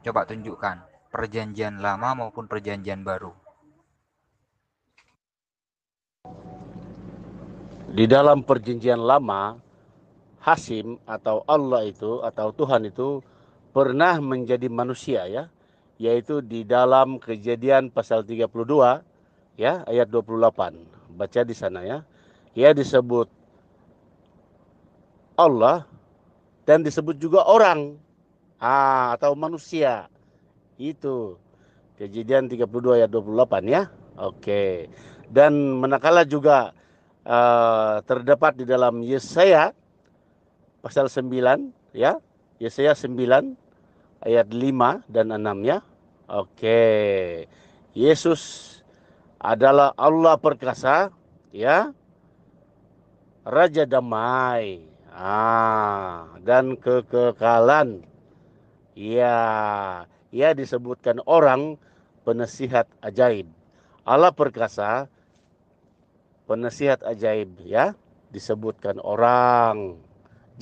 Coba tunjukkan perjanjian lama maupun perjanjian baru. Di dalam perjanjian lama, Hasim atau Allah itu atau Tuhan itu pernah menjadi manusia, ya, yaitu di dalam Kejadian pasal 32, ya, ayat 28. Baca di sana, ya. Ia disebut Allah dan disebut juga orang, atau manusia. Itu Kejadian 32 ayat 28, ya. Oke. Dan manakala juga terdapat di dalam Yesaya pasal 9, ya. Yesaya 9 ayat 5 dan 6, ya. Oke. Yesus adalah Allah perkasa, ya, Raja damai, dan kekekalan. Ya, ia disebutkan orang penasihat ajaib. Allah perkasa, penasihat ajaib, ya, disebutkan orang.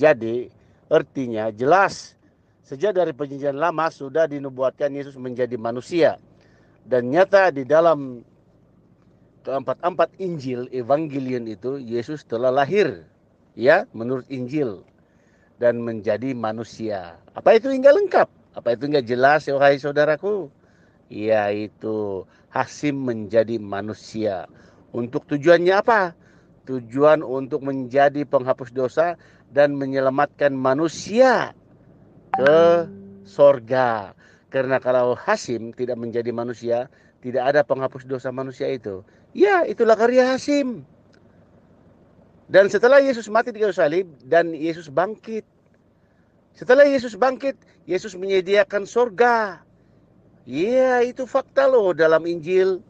Jadi artinya jelas, sejak dari perjanjian lama sudah dinubuatkan Yesus menjadi manusia. Dan nyata di dalam keempat Injil, Evangelion itu, Yesus telah lahir, ya, menurut Injil, dan menjadi manusia. Apa itu hingga lengkap? Apa itu hingga jelas, ya, wahai saudaraku? Yaitu Hasim menjadi manusia. Untuk tujuannya apa? Tujuan untuk menjadi penghapus dosa dan menyelamatkan manusia ke sorga. Karena kalau Hasim tidak menjadi manusia, tidak ada penghapus dosa manusia itu. Ya, itulah karya Hasim. Dan setelah Yesus mati di kayu salib dan Yesus bangkit. Setelah Yesus bangkit, Yesus menyediakan sorga. Ya, itu fakta loh dalam Injil.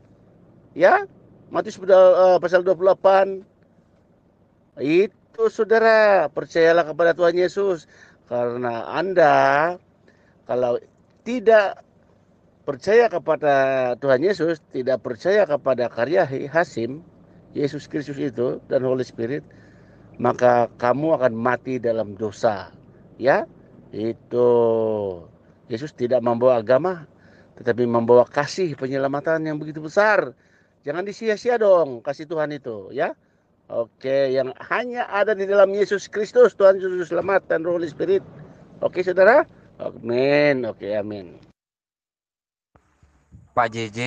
Ya, Matius pasal 28. Itu saudara, percayalah kepada Tuhan Yesus. Karena Anda kalau tidak percaya kepada Tuhan Yesus, tidak percaya kepada karya Hasim, Yesus Kristus itu dan Holy Spirit, maka kamu akan mati dalam dosa. Ya, itu Yesus tidak membawa agama, tetapi membawa kasih penyelamatan yang begitu besar. Jangan disia-sia dong kasih Tuhan itu, ya. Oke, yang hanya ada di dalam Yesus Kristus, Tuhan Yesus Selamat dan Roh Holy Spirit. Oke, saudara? Amin. Oke, amin. Pak JJ,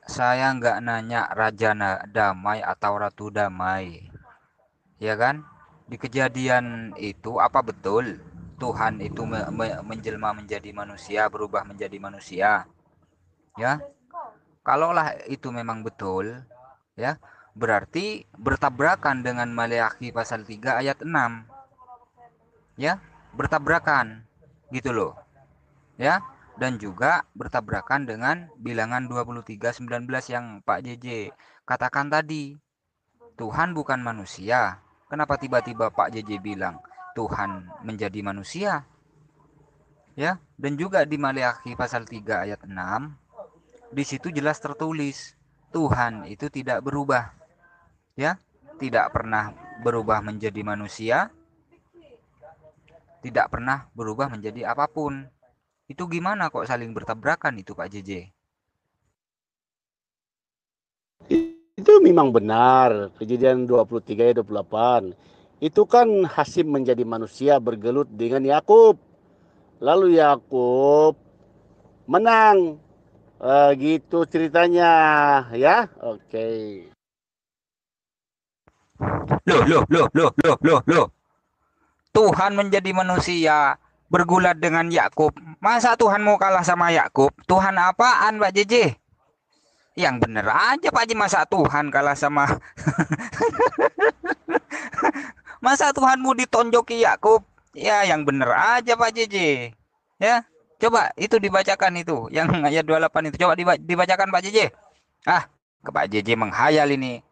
saya nggak nanya Raja Damai atau Ratu Damai. Ya kan? Di kejadian itu apa betul Tuhan itu menjelma menjadi manusia, berubah menjadi manusia? Ya. Kalaulah itu memang betul, ya, berarti bertabrakan dengan Maleakhi pasal 3 ayat 6. Ya, bertabrakan gitu loh. Ya, dan juga bertabrakan dengan bilangan 23:19 yang Pak JJ katakan tadi. Tuhan bukan manusia. Kenapa tiba-tiba Pak JJ bilang Tuhan menjadi manusia? Ya, dan juga di Maleakhi pasal 3 ayat 6, di situ jelas tertulis Tuhan itu tidak berubah. Ya, tidak pernah berubah menjadi manusia, tidak pernah berubah menjadi apapun. Itu gimana kok saling bertabrakan itu Pak JJ? Itu memang benar. Kejadian 23 ayat 28. Itu kan Hasim menjadi manusia bergelut dengan Yakub. Lalu Yakub menang. Gitu ceritanya, ya. Oke. Loh. Tuhan menjadi manusia, bergulat dengan Yakub. Masa Tuhan mau kalah sama Yakub? Tuhan apaan, Pak JJ? Yang bener aja Pak JJ, masa Tuhan kalah sama masa Tuhan mau ditonjoki Yakub? Ya, yang bener aja Pak JJ. Ya, coba itu dibacakan itu, yang ayat 28 itu. Coba dibacakan Pak JJ. Ah, ke Pak JJ menghayal ini.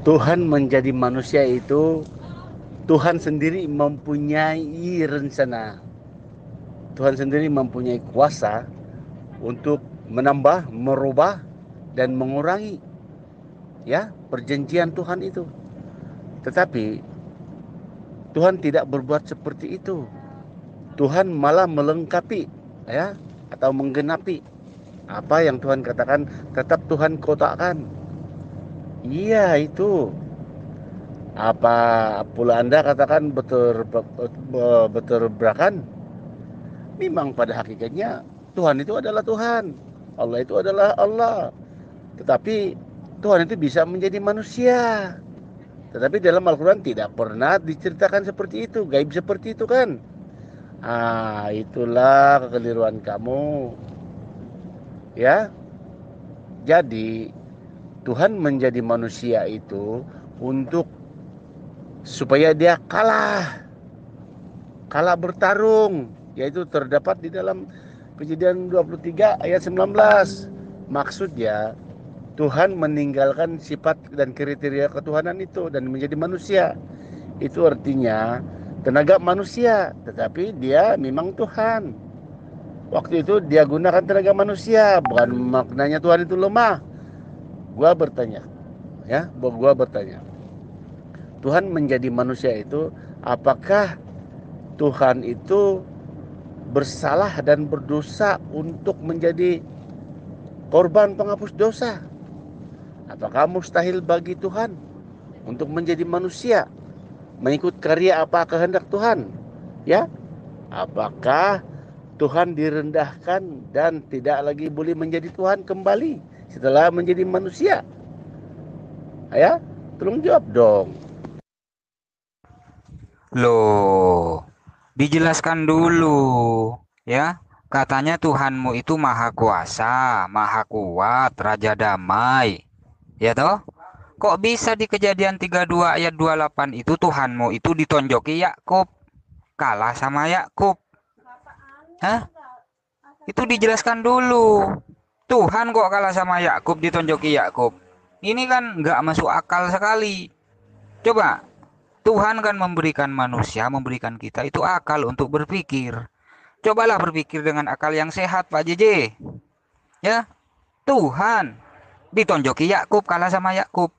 Tuhan menjadi manusia itu, Tuhan sendiri mempunyai rencana. Tuhan sendiri mempunyai kuasa untuk menambah, merubah, dan mengurangi, ya, perjanjian Tuhan itu. Tetapi Tuhan tidak berbuat seperti itu. Tuhan malah melengkapi, ya, atau menggenapi apa yang Tuhan katakan. Tetap Tuhan kotakkan. Iya, itu. Apa pula Anda katakan beterbrakan? Memang pada hakikatnya Tuhan itu adalah Tuhan. Allah itu adalah Allah. Tetapi Tuhan itu bisa menjadi manusia. Tetapi dalam Al-Quran tidak pernah diceritakan seperti itu. Gaib seperti itu kan. Itulah kekeliruan kamu. Ya. Jadi Tuhan menjadi manusia itu untuk supaya dia kalah bertarung, yaitu terdapat di dalam Kejadian 23 ayat 19. Maksudnya Tuhan meninggalkan sifat dan kriteria ketuhanan itu dan menjadi manusia. Itu artinya tenaga manusia, tetapi dia memang Tuhan. Waktu itu dia gunakan tenaga manusia, bukan maknanya Tuhan itu lemah. Gua bertanya, Tuhan menjadi manusia itu, apakah Tuhan itu bersalah dan berdosa untuk menjadi korban penghapus dosa? Apakah mustahil bagi Tuhan untuk menjadi manusia, mengikut karya apa kehendak Tuhan? Ya, apakah Tuhan direndahkan dan tidak lagi boleh menjadi Tuhan kembali setelah menjadi manusia? Ya, Tolong jawab dong. Loh, dijelaskan dulu ya. Katanya Tuhanmu itu maha kuasa, maha kuat, raja damai. Ya toh? Kok bisa di Kejadian 32 ayat 28 itu Tuhanmu itu ditonjoki Yakub, kalah sama Yakub? Hah? Itu dijelaskan dulu. Tuhan kok kalah sama Yakub, ditonjoki Yakub? Ini kan nggak masuk akal sekali. Coba, Tuhan kan memberikan manusia, memberikan kita itu akal untuk berpikir. Cobalah berpikir dengan akal yang sehat, Pak JJ. Ya, Tuhan ditonjoki Yakub, kalah sama Yakub.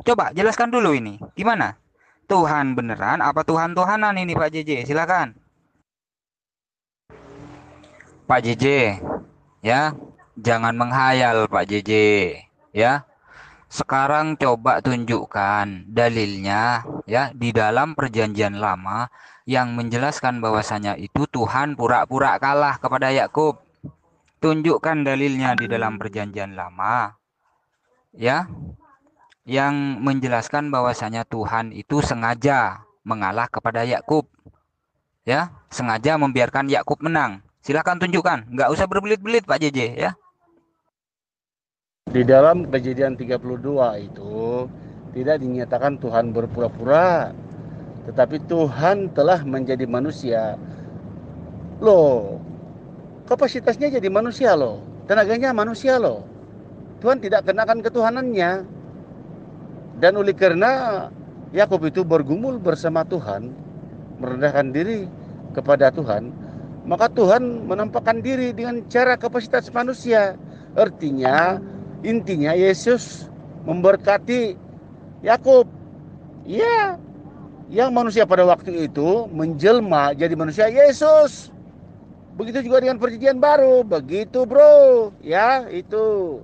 Coba jelaskan dulu ini, gimana? Tuhan beneran apa Tuhan-Tuhanan ini, Pak JJ? Silakan. Pak JJ, ya, jangan menghayal, Pak JJ. Ya, sekarang coba tunjukkan dalilnya ya di dalam perjanjian lama yang menjelaskan bahwasanya itu Tuhan pura-pura kalah kepada Yakub. Tunjukkan dalilnya di dalam perjanjian lama ya yang menjelaskan bahwasanya Tuhan itu sengaja mengalah kepada Yakub. Ya, sengaja membiarkan Yakub menang. Silakan tunjukkan, nggak usah berbelit-belit Pak JJ ya. Di dalam Kejadian 32 itu tidak dinyatakan Tuhan berpura-pura, tetapi Tuhan telah menjadi manusia. Loh, kapasitasnya jadi manusia loh, tenaganya manusia loh. Tuhan tidak kenakan ketuhanannya. Dan oleh karena Yakub itu bergumul bersama Tuhan, merendahkan diri kepada Tuhan, maka Tuhan menampakkan diri dengan cara kapasitas manusia. Artinya, intinya Yesus memberkati Yakub. Ya, yang manusia pada waktu itu menjelma jadi manusia Yesus. Begitu juga dengan perjanjian baru. Begitu, bro. Ya, itu.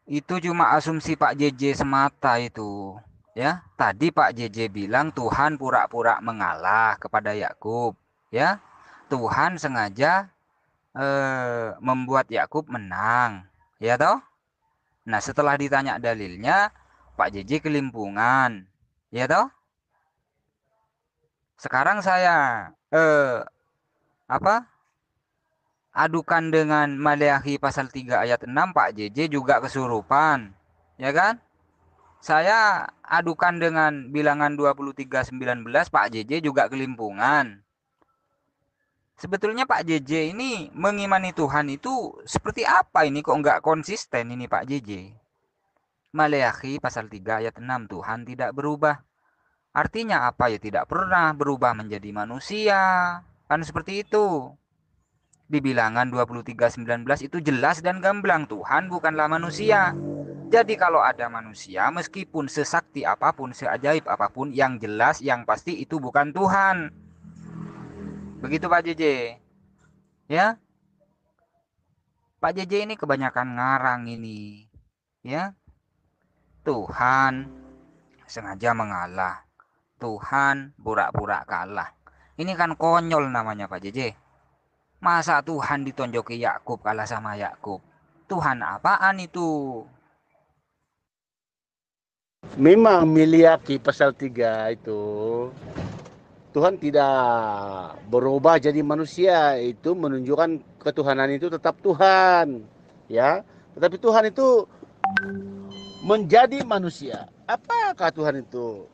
Itu cuma asumsi Pak JJ semata itu. Ya, tadi Pak JJ bilang Tuhan pura-pura mengalah kepada Yakub. Ya, Tuhan sengaja membuat Yakub menang. Ya toh? Nah, setelah ditanya dalilnya, Pak JJ kelimpungan. Ya toh? Sekarang saya apa? Adukan dengan Maleakhi pasal 3 ayat 6, Pak JJ juga kesurupan. Ya kan? Saya adukan dengan Bilangan 23:19, Pak JJ juga kelimpungan. Sebetulnya Pak JJ ini mengimani Tuhan itu seperti apa ini, kok nggak konsisten ini Pak JJ? Maleakhi pasal 3 ayat 6, Tuhan tidak berubah. Artinya apa ya, tidak pernah berubah menjadi manusia. Kan seperti itu. Di Bilangan 23:19 itu jelas dan gamblang, Tuhan bukanlah manusia. Jadi kalau ada manusia, meskipun sesakti apapun, seajaib apapun, yang jelas, yang pasti itu bukan Tuhan. Begitu Pak JJ. Ya, Pak JJ ini kebanyakan ngarang ini. Ya, Tuhan sengaja mengalah. Tuhan pura-pura kalah. Ini kan konyol namanya Pak JJ. Masa Tuhan ditonjoki Yakub kalah sama Yakub? Tuhan apaan itu? Memang Maleakhi pasal 3 itu Tuhan tidak berubah jadi manusia, itu menunjukkan ketuhanan itu tetap Tuhan, ya. Tetapi Tuhan itu menjadi manusia. Apakah Tuhan itu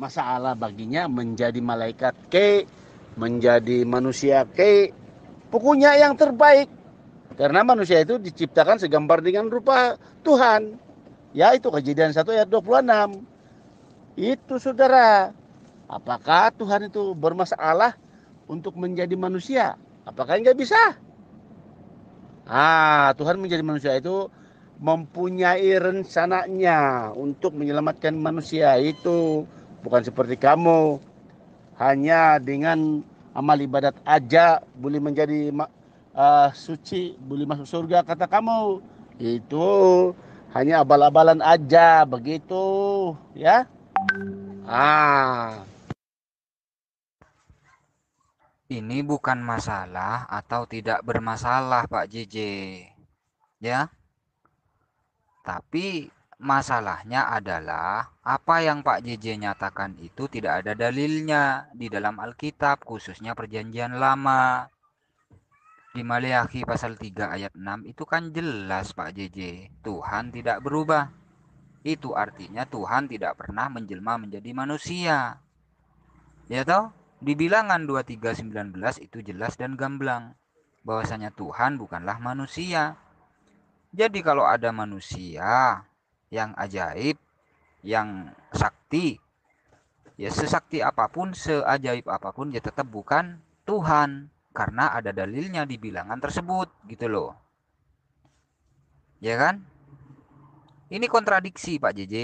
masalah baginya menjadi malaikat ke, menjadi manusia ke? Pokoknya yang terbaik. Karena manusia itu diciptakan segambar dengan rupa Tuhan. Ya, itu Kejadian 1 ayat 26. Itu saudara. Apakah Tuhan itu bermasalah untuk menjadi manusia? Apakah enggak bisa? Tuhan menjadi manusia itu mempunyai rencananya untuk menyelamatkan manusia. Itu bukan seperti kamu. Hanya dengan amal ibadat aja boleh menjadi suci, boleh masuk surga kata kamu. Itu hanya abal-abalan aja, begitu ya. Ini bukan masalah atau tidak bermasalah, Pak JJ. Ya, tapi masalahnya adalah apa yang Pak JJ nyatakan itu tidak ada dalilnya di dalam Alkitab, khususnya Perjanjian Lama. Di Maleakhi pasal 3 ayat 6 itu kan jelas Pak JJ, Tuhan tidak berubah. Itu artinya Tuhan tidak pernah menjelma menjadi manusia. Ya toh? Di Bilangan 23:19 itu jelas dan gamblang bahwasanya Tuhan bukanlah manusia. Jadi kalau ada manusia yang ajaib, yang sakti, ya sesakti apapun, seajaib apapun, ya tetap bukan Tuhan. Karena ada dalilnya di bilangan tersebut, gitu loh. Ya kan? Ini kontradiksi Pak JJ.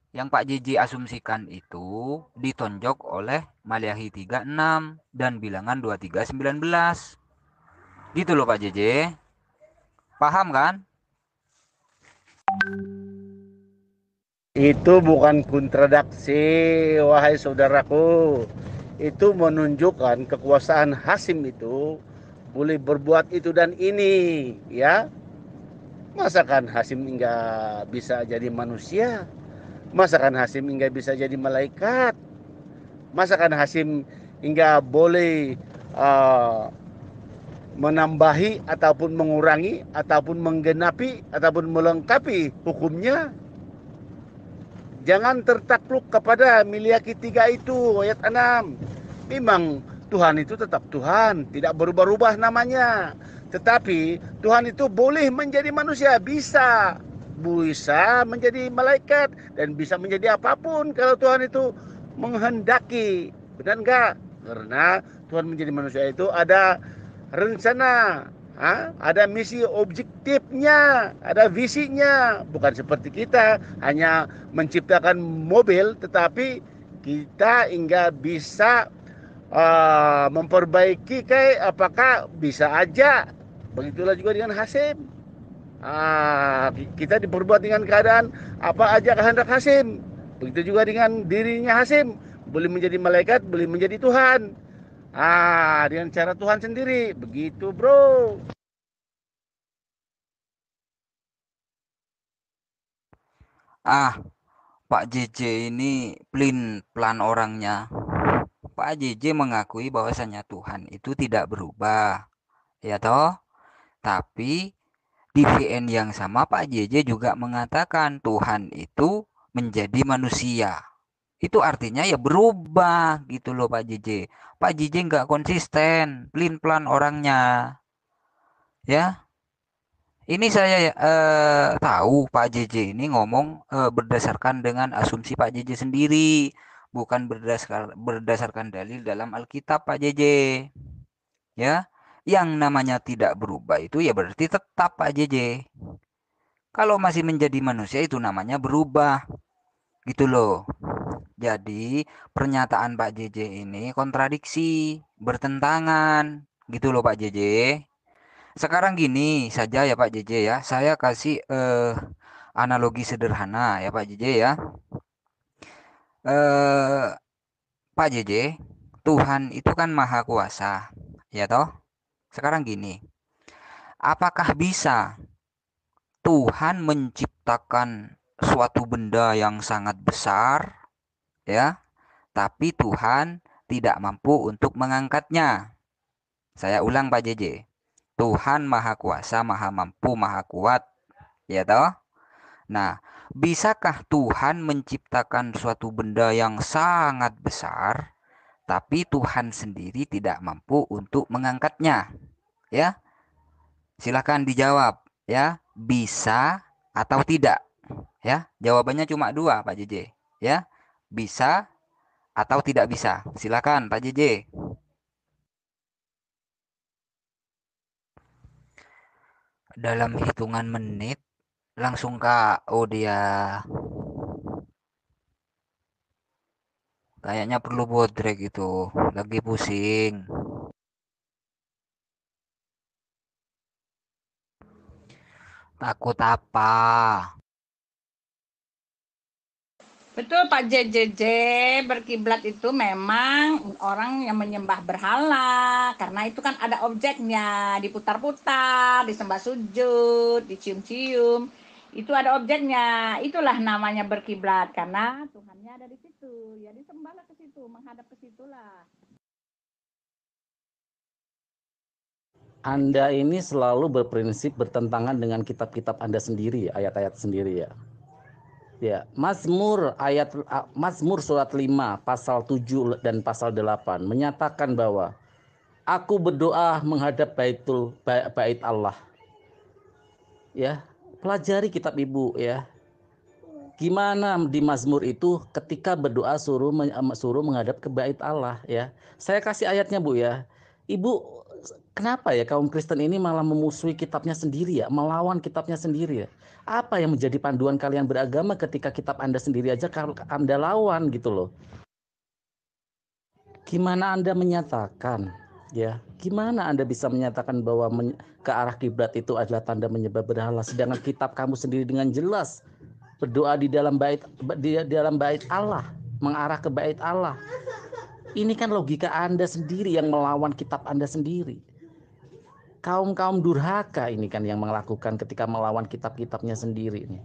Yang Pak JJ asumsikan itu ditonjok oleh Maleakhi 3:6 dan bilangan 23:19. Gitu loh Pak JJ. Paham kan? Itu bukan kontradiksi, wahai saudaraku. Itu menunjukkan kekuasaan Hasim itu boleh berbuat itu dan ini, ya. Masakan Hasim enggak bisa jadi manusia? Masakan Hasim enggak bisa jadi malaikat? Masakan Hasim enggak boleh uh, menambahi ataupun mengurangi ataupun menggenapi ataupun melengkapi hukumnya? Jangan tertakluk kepada Maleakhi 3 itu ayat 6. Memang Tuhan itu tetap Tuhan, tidak berubah-ubah namanya. Tetapi Tuhan itu boleh menjadi manusia, bisa. Bisa menjadi malaikat dan bisa menjadi apapun kalau Tuhan itu menghendaki. Benar enggak? Karena Tuhan menjadi manusia itu ada rencana, ada misi objektifnya, ada visinya. Bukan seperti kita hanya menciptakan mobil, tetapi kita enggak bisa memperbaiki kayak apakah bisa aja. Begitulah juga dengan Hasim. Kita diperbuat dengan keadaan apa aja kehendak Hasim. Begitu juga dengan dirinya Hasim. Boleh menjadi malaikat, boleh menjadi Tuhan. Dengan cara Tuhan sendiri. Begitu, bro. Ah, Pak JJ ini plan orangnya. Pak JJ mengakui bahwasanya Tuhan itu tidak berubah. Ya toh? Tapi di VN yang sama Pak JJ juga mengatakan Tuhan itu menjadi manusia. Itu artinya ya berubah gitu loh Pak JJ. Pak JJ nggak konsisten, plan orangnya. Ya, ini saya tahu Pak JJ ini ngomong berdasarkan dengan asumsi Pak JJ sendiri, bukan berdasarkan dalil dalam Alkitab Pak JJ. Ya, yang namanya tidak berubah itu ya berarti tetap Pak JJ. Kalau masih menjadi manusia itu namanya berubah, gitu loh. Jadi pernyataan Pak JJ ini kontradiksi, bertentangan, gitu loh Pak JJ. Sekarang gini saja ya Pak JJ ya, saya kasih analogi sederhana ya Pak JJ ya. Eh, Pak JJ, Tuhan itu kan maha kuasa, ya toh? Sekarang gini, apakah bisa Tuhan menciptakan suatu benda yang sangat besar, ya, tapi Tuhan tidak mampu untuk mengangkatnya? Saya ulang Pak JJ, Tuhan maha kuasa, maha mampu, maha kuat, ya toh? Nah, bisakah Tuhan menciptakan suatu benda yang sangat besar, tapi Tuhan sendiri tidak mampu untuk mengangkatnya? Ya, silakan dijawab. Ya, bisa atau tidak? Ya, jawabannya cuma dua, Pak JJ. Ya, bisa atau tidak bisa? Silakan, Pak JJ. Dalam hitungan menit, langsung Kak. Oh dia kayaknya perlu bodrek itu. Lagi pusing. Takut apa? Betul Pak JJJ, berkiblat itu memang orang yang menyembah berhala, karena itu kan ada objeknya, diputar-putar, disembah sujud, dicium-cium, itu ada objeknya, itulah namanya berkiblat, karena Tuhannya ada di situ, ya disembahlah ke situ, menghadap ke situlah. Anda ini selalu berprinsip bertentangan dengan kitab-kitab Anda sendiri, ayat-ayat sendiri ya. Ya, Mazmur surat 5 pasal 7 dan pasal 8 menyatakan bahwa aku berdoa menghadap bait Allah. Ya, pelajari kitab Ibu ya. Gimana di Mazmur itu ketika berdoa suruh menghadap ke bait Allah ya. Saya kasih ayatnya Bu ya. Ibu, kenapa ya kaum Kristen ini malah memusuhi kitabnya sendiri ya, melawan kitabnya sendiri ya? Apa yang menjadi panduan kalian beragama ketika kitab Anda sendiri aja Anda lawan gitu loh? Gimana Anda menyatakan ya? Gimana Anda bisa menyatakan bahwa ke arah kiblat itu adalah tanda menyembah berhala, sedangkan kitab kamu sendiri dengan jelas berdoa di dalam bait Allah, mengarah ke bait Allah. Ini kan logika Anda sendiri yang melawan kitab Anda sendiri. Kaum durhaka ini kan yang melakukan ketika melawan kitab-kitabnya sendiri ini.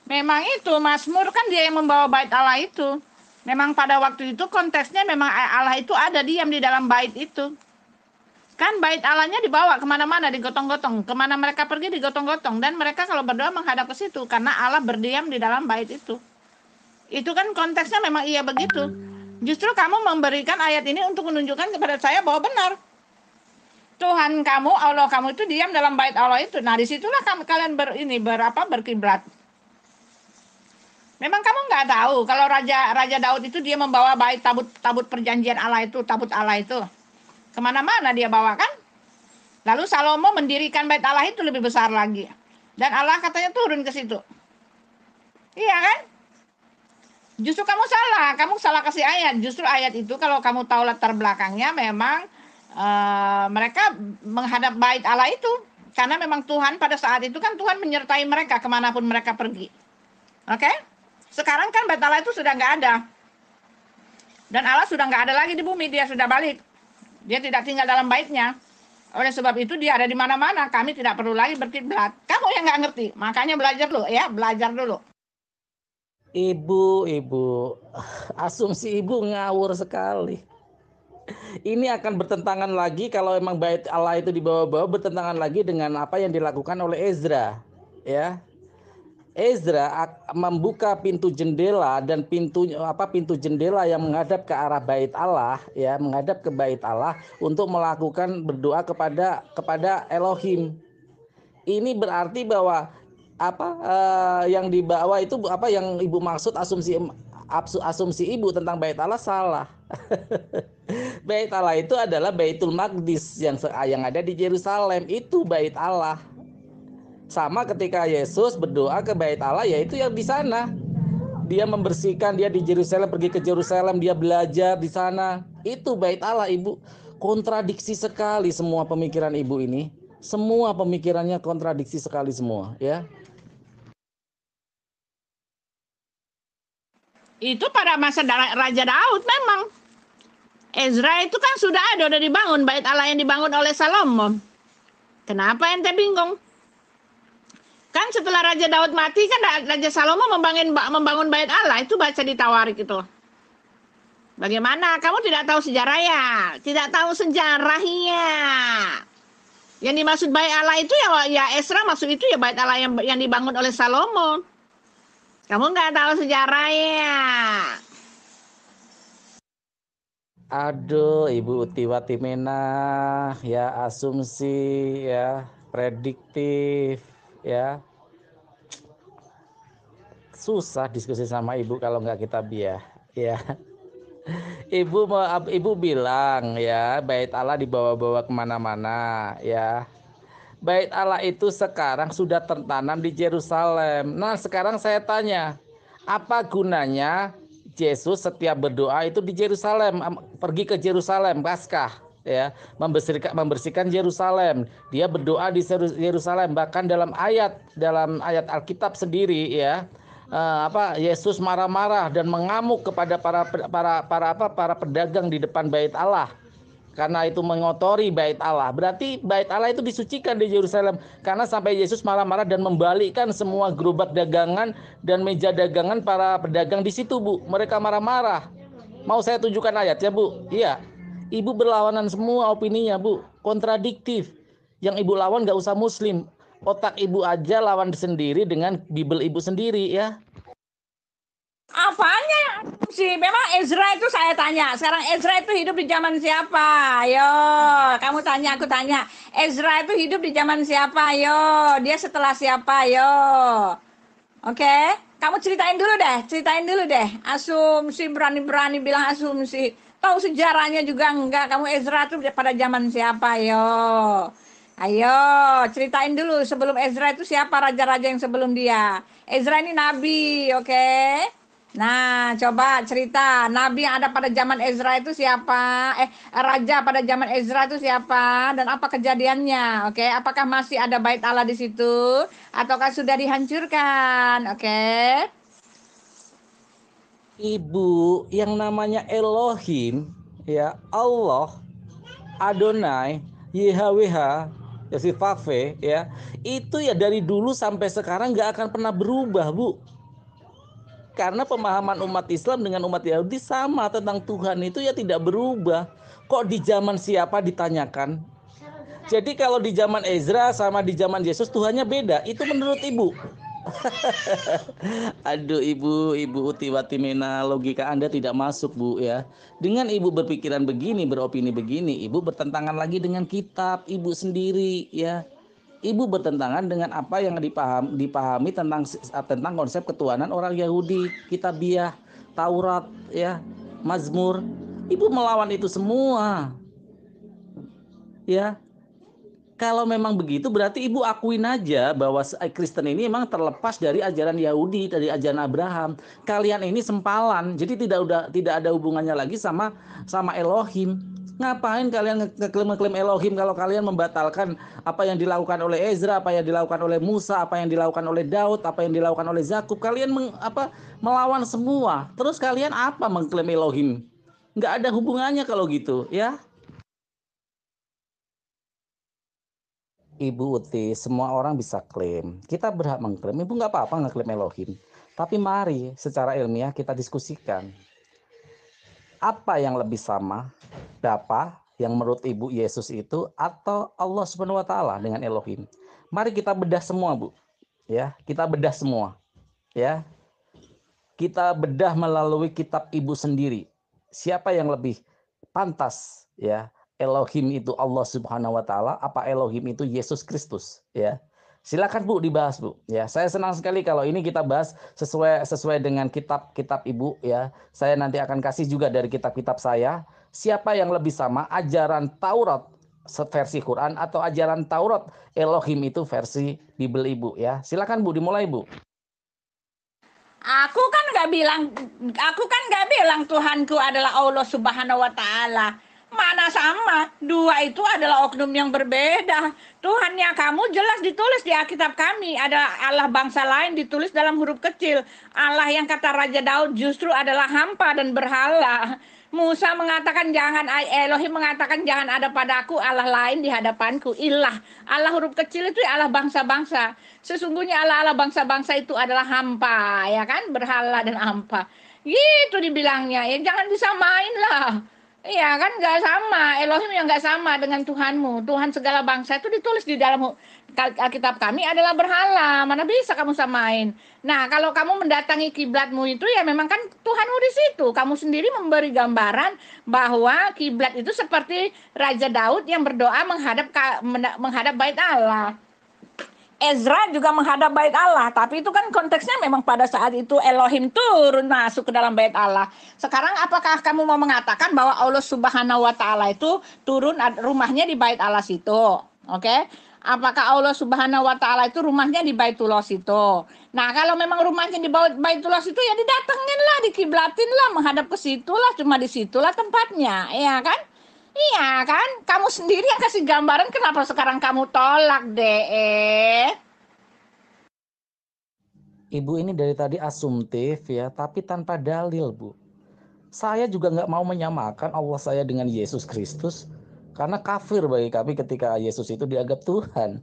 Memang itu Mazmur kan dia yang membawa bait Allah itu. Memang pada waktu itu konteksnya memang Allah itu ada diam di dalam bait itu. Kan bait Allahnya dibawa kemana-mana, digotong-gotong. Kemana mereka pergi digotong-gotong. Dan mereka kalau berdoa menghadap ke situ. Karena Allah berdiam di dalam bait itu. Itu kan konteksnya memang iya begitu. Justru kamu memberikan ayat ini untuk menunjukkan kepada saya bahwa benar. Tuhan kamu, Allah kamu itu diam dalam bait Allah itu. Nah disitulah kalian berkiblat. Memang kamu nggak tahu kalau Raja Daud itu dia membawa bait tabut perjanjian Allah itu, tabut Allah itu. Kemana-mana dia bawa kan. Lalu Salomo mendirikan bait Allah itu lebih besar lagi. Dan Allah katanya turun ke situ. Iya kan? Justru kamu salah kasih ayat. Justru ayat itu kalau kamu tahu latar belakangnya memang mereka menghadap bait Allah itu. Karena memang Tuhan pada saat itu kan Tuhan menyertai mereka kemanapun mereka pergi. Oke? Sekarang kan bait Allah itu sudah nggak ada. Dan Allah sudah nggak ada lagi di bumi, dia sudah balik. Dia tidak tinggal dalam baitnya. Oleh sebab itu dia ada di mana-mana. Kami tidak perlu lagi berkiblat. Kamu yang nggak ngerti, makanya belajar dulu ya, belajar dulu. Ibu, asumsi Ibu ngawur sekali. Ini akan bertentangan lagi kalau emang bait Allah itu dibawa-bawa, bertentangan lagi dengan apa yang dilakukan oleh Ezra. Ya. Ezra membuka pintu jendela dan pintu jendela yang menghadap ke arah bait Allah ya, menghadap ke bait Allah untuk melakukan berdoa kepada Elohim. Ini berarti bahwa yang dibawa itu apa yang Ibu maksud asumsi Ibu tentang bait Allah salah. Bait Allah itu adalah Baitul Maqdis yang ada di Yerusalem, itu bait Allah. Sama ketika Yesus berdoa ke bait Allah, yaitu yang di sana. Dia membersihkan, dia di Yerusalem, pergi ke Yerusalem, dia belajar di sana. Itu bait Allah, Ibu. Kontradiksi sekali semua pemikiran Ibu ini. Semua pemikirannya kontradiksi sekali semua, ya. Itu pada masa Raja Daud memang. Ezra itu kan sudah dibangun bait Allah yang dibangun oleh Salomo. Kenapa ente bingung? Kan setelah Raja Daud mati kan Raja Salomo membangun bait Allah, itu baca di Tawarik itu. Bagaimana? Kamu tidak tahu sejarahnya? Tidak tahu sejarahnya. Yang dimaksud bait Allah itu ya Ezra maksud itu ya bait Allah yang dibangun oleh Salomo. Kamu nggak tahu sejarahnya. Aduh, Ibu Tiwatimena, ya asumsi, ya prediktif, ya. Susah diskusi sama Ibu kalau nggak kitabiah, ya. Ibu bilang ya bait Allah dibawa-bawa kemana-mana, ya. Bait Allah itu sekarang sudah tertanam di Yerusalem. Nah, sekarang saya tanya, apa gunanya Yesus setiap berdoa itu di Yerusalem, pergi ke Yerusalem, Paskah? ya, membersihkan Yerusalem. Dia berdoa di Yerusalem, bahkan dalam ayat Alkitab sendiri ya, Yesus marah-marah dan mengamuk kepada para pedagang di depan bait Allah karena itu mengotori bait Allah. Berarti bait Allah itu disucikan di Yerusalem, karena sampai Yesus marah-marah dan membalikkan semua gerobak dagangan dan meja dagangan para pedagang di situ, Bu. Mereka marah-marah. Mau saya tunjukkan ayatnya, Bu? Iya. Ibu berlawanan semua opininya, Bu. Kontradiktif. Yang ibu lawan gak usah muslim. Otak ibu aja lawan sendiri dengan Bible ibu sendiri ya. Apanya sih? Memang Ezra itu saya tanya. Sekarang Ezra itu hidup di zaman siapa? Ayo, kamu tanya, aku tanya. Ezra itu hidup di zaman siapa? Ayo, dia setelah siapa? Ayo. Oke, kamu ceritain dulu deh. Asumsi, berani-berani bilang asumsi. Tahu sejarahnya juga enggak? Kamu Ezra itu pada zaman siapa? Ayo, ceritain dulu sebelum Ezra itu siapa raja-raja yang sebelum dia. Ezra ini nabi, oke? Nah, coba cerita nabi yang ada pada zaman Ezra itu siapa? Raja pada zaman Ezra itu siapa? Dan apa kejadiannya? Oke, apakah masih ada bait Allah di situ ataukah sudah dihancurkan? Oke. Ibu, yang namanya Elohim, ya Allah, Adonai, YHWH, Yosifave, ya, itu ya dari dulu sampai sekarang nggak akan pernah berubah, Bu. Karena pemahaman umat Islam dengan umat Yahudi sama tentang Tuhan itu ya tidak berubah. Kok di zaman siapa ditanyakan? Jadi kalau di zaman Ezra sama di zaman Yesus Tuhannya beda. Itu menurut ibu. Aduh ibu Utiwati Mena, logika Anda tidak masuk, Bu ya. Dengan ibu berpikiran begini, beropini begini, ibu bertentangan lagi dengan kitab ibu sendiri ya. Ibu bertentangan dengan apa yang dipahami tentang konsep ketuhanan orang Yahudi, Kitabiah, Taurat, ya, Mazmur. Ibu melawan itu semua. Ya. Kalau memang begitu berarti ibu akuin aja bahwa Kristen ini memang terlepas dari ajaran Yahudi, dari ajaran Abraham. Kalian ini sempalan, jadi tidak ada hubungannya lagi sama Elohim. Ngapain kalian ngeklaim Elohim kalau kalian membatalkan apa yang dilakukan oleh Ezra, apa yang dilakukan oleh Musa, apa yang dilakukan oleh Daud, apa yang dilakukan oleh Zakub? Kalian melawan semua. Terus kalian apa mengklaim Elohim? Nggak ada hubungannya kalau gitu, ya. Ibu Uti, semua orang bisa klaim. Kita berhak mengklaim. Ibu nggak apa-apa ngeklaim Elohim. Tapi mari secara ilmiah kita diskusikan. Apa yang lebih sama? Bapa yang menurut Ibu Yesus itu atau Allah Subhanahu wa taala dengan Elohim? Mari kita bedah semua, Bu. Ya, kita bedah semua. Ya. Kita bedah melalui kitab Ibu sendiri. Siapa yang lebih pantas, ya? Elohim itu Allah Subhanahu wa taala, apa Elohim itu Yesus Kristus, ya. Silakan Bu dibahas, Bu. Ya, saya senang sekali kalau ini kita bahas sesuai dengan kitab-kitab Ibu, ya. Saya nanti akan kasih juga dari kitab-kitab saya, siapa yang lebih sama ajaran Taurat versi Quran atau ajaran Taurat Elohim itu versi Bible Ibu, ya. Silakan Bu, dimulai, Bu. Aku kan nggak bilang Tuhanku adalah Allah Subhanahu wa taala. Mana sama, dua itu adalah oknum yang berbeda. Tuhannya kamu jelas ditulis di Alkitab kami. Ada Allah bangsa lain ditulis dalam huruf kecil. Allah yang kata Raja Daud justru adalah hampa dan berhala. Musa mengatakan Elohim mengatakan jangan ada padaku Allah lain di hadapanku. Ilah, Allah huruf kecil itu Allah bangsa-bangsa. Sesungguhnya Allah bangsa-bangsa itu adalah hampa, ya kan? Berhala dan hampa. Gitu dibilangnya. Ya jangan disamain lah. Iya kan nggak sama, Elohim yang nggak sama dengan Tuhanmu. Tuhan segala bangsa itu ditulis di dalam Alkitab kami adalah berhala. Mana bisa kamu samain? Nah kalau kamu mendatangi kiblatmu itu ya memang kan Tuhanmu di situ. Kamu sendiri memberi gambaran bahwa kiblat itu seperti Raja Daud yang berdoa menghadap bait Allah. Ezra juga menghadap bait Allah, tapi itu kan konteksnya memang pada saat itu Elohim turun masuk ke dalam bait Allah. Sekarang apakah kamu mau mengatakan bahwa Allah Subhanahu wa taala itu turun rumahnya di bait Allah situ? Oke? Apakah Allah Subhanahu wa taala itu rumahnya di Baitullah situ? Nah, kalau memang rumahnya di Baitullah situ ya didatengin lah, dikiblatin lah, menghadap ke situ lah, cuma di situlah tempatnya, ya kan? Iya kan? Kamu sendiri yang kasih gambaran, kenapa sekarang kamu tolak, deh? Ibu ini dari tadi asumtif ya, tapi tanpa dalil, Bu. Saya juga nggak mau menyamakan Allah saya dengan Yesus Kristus, karena kafir bagi kami ketika Yesus itu dianggap Tuhan.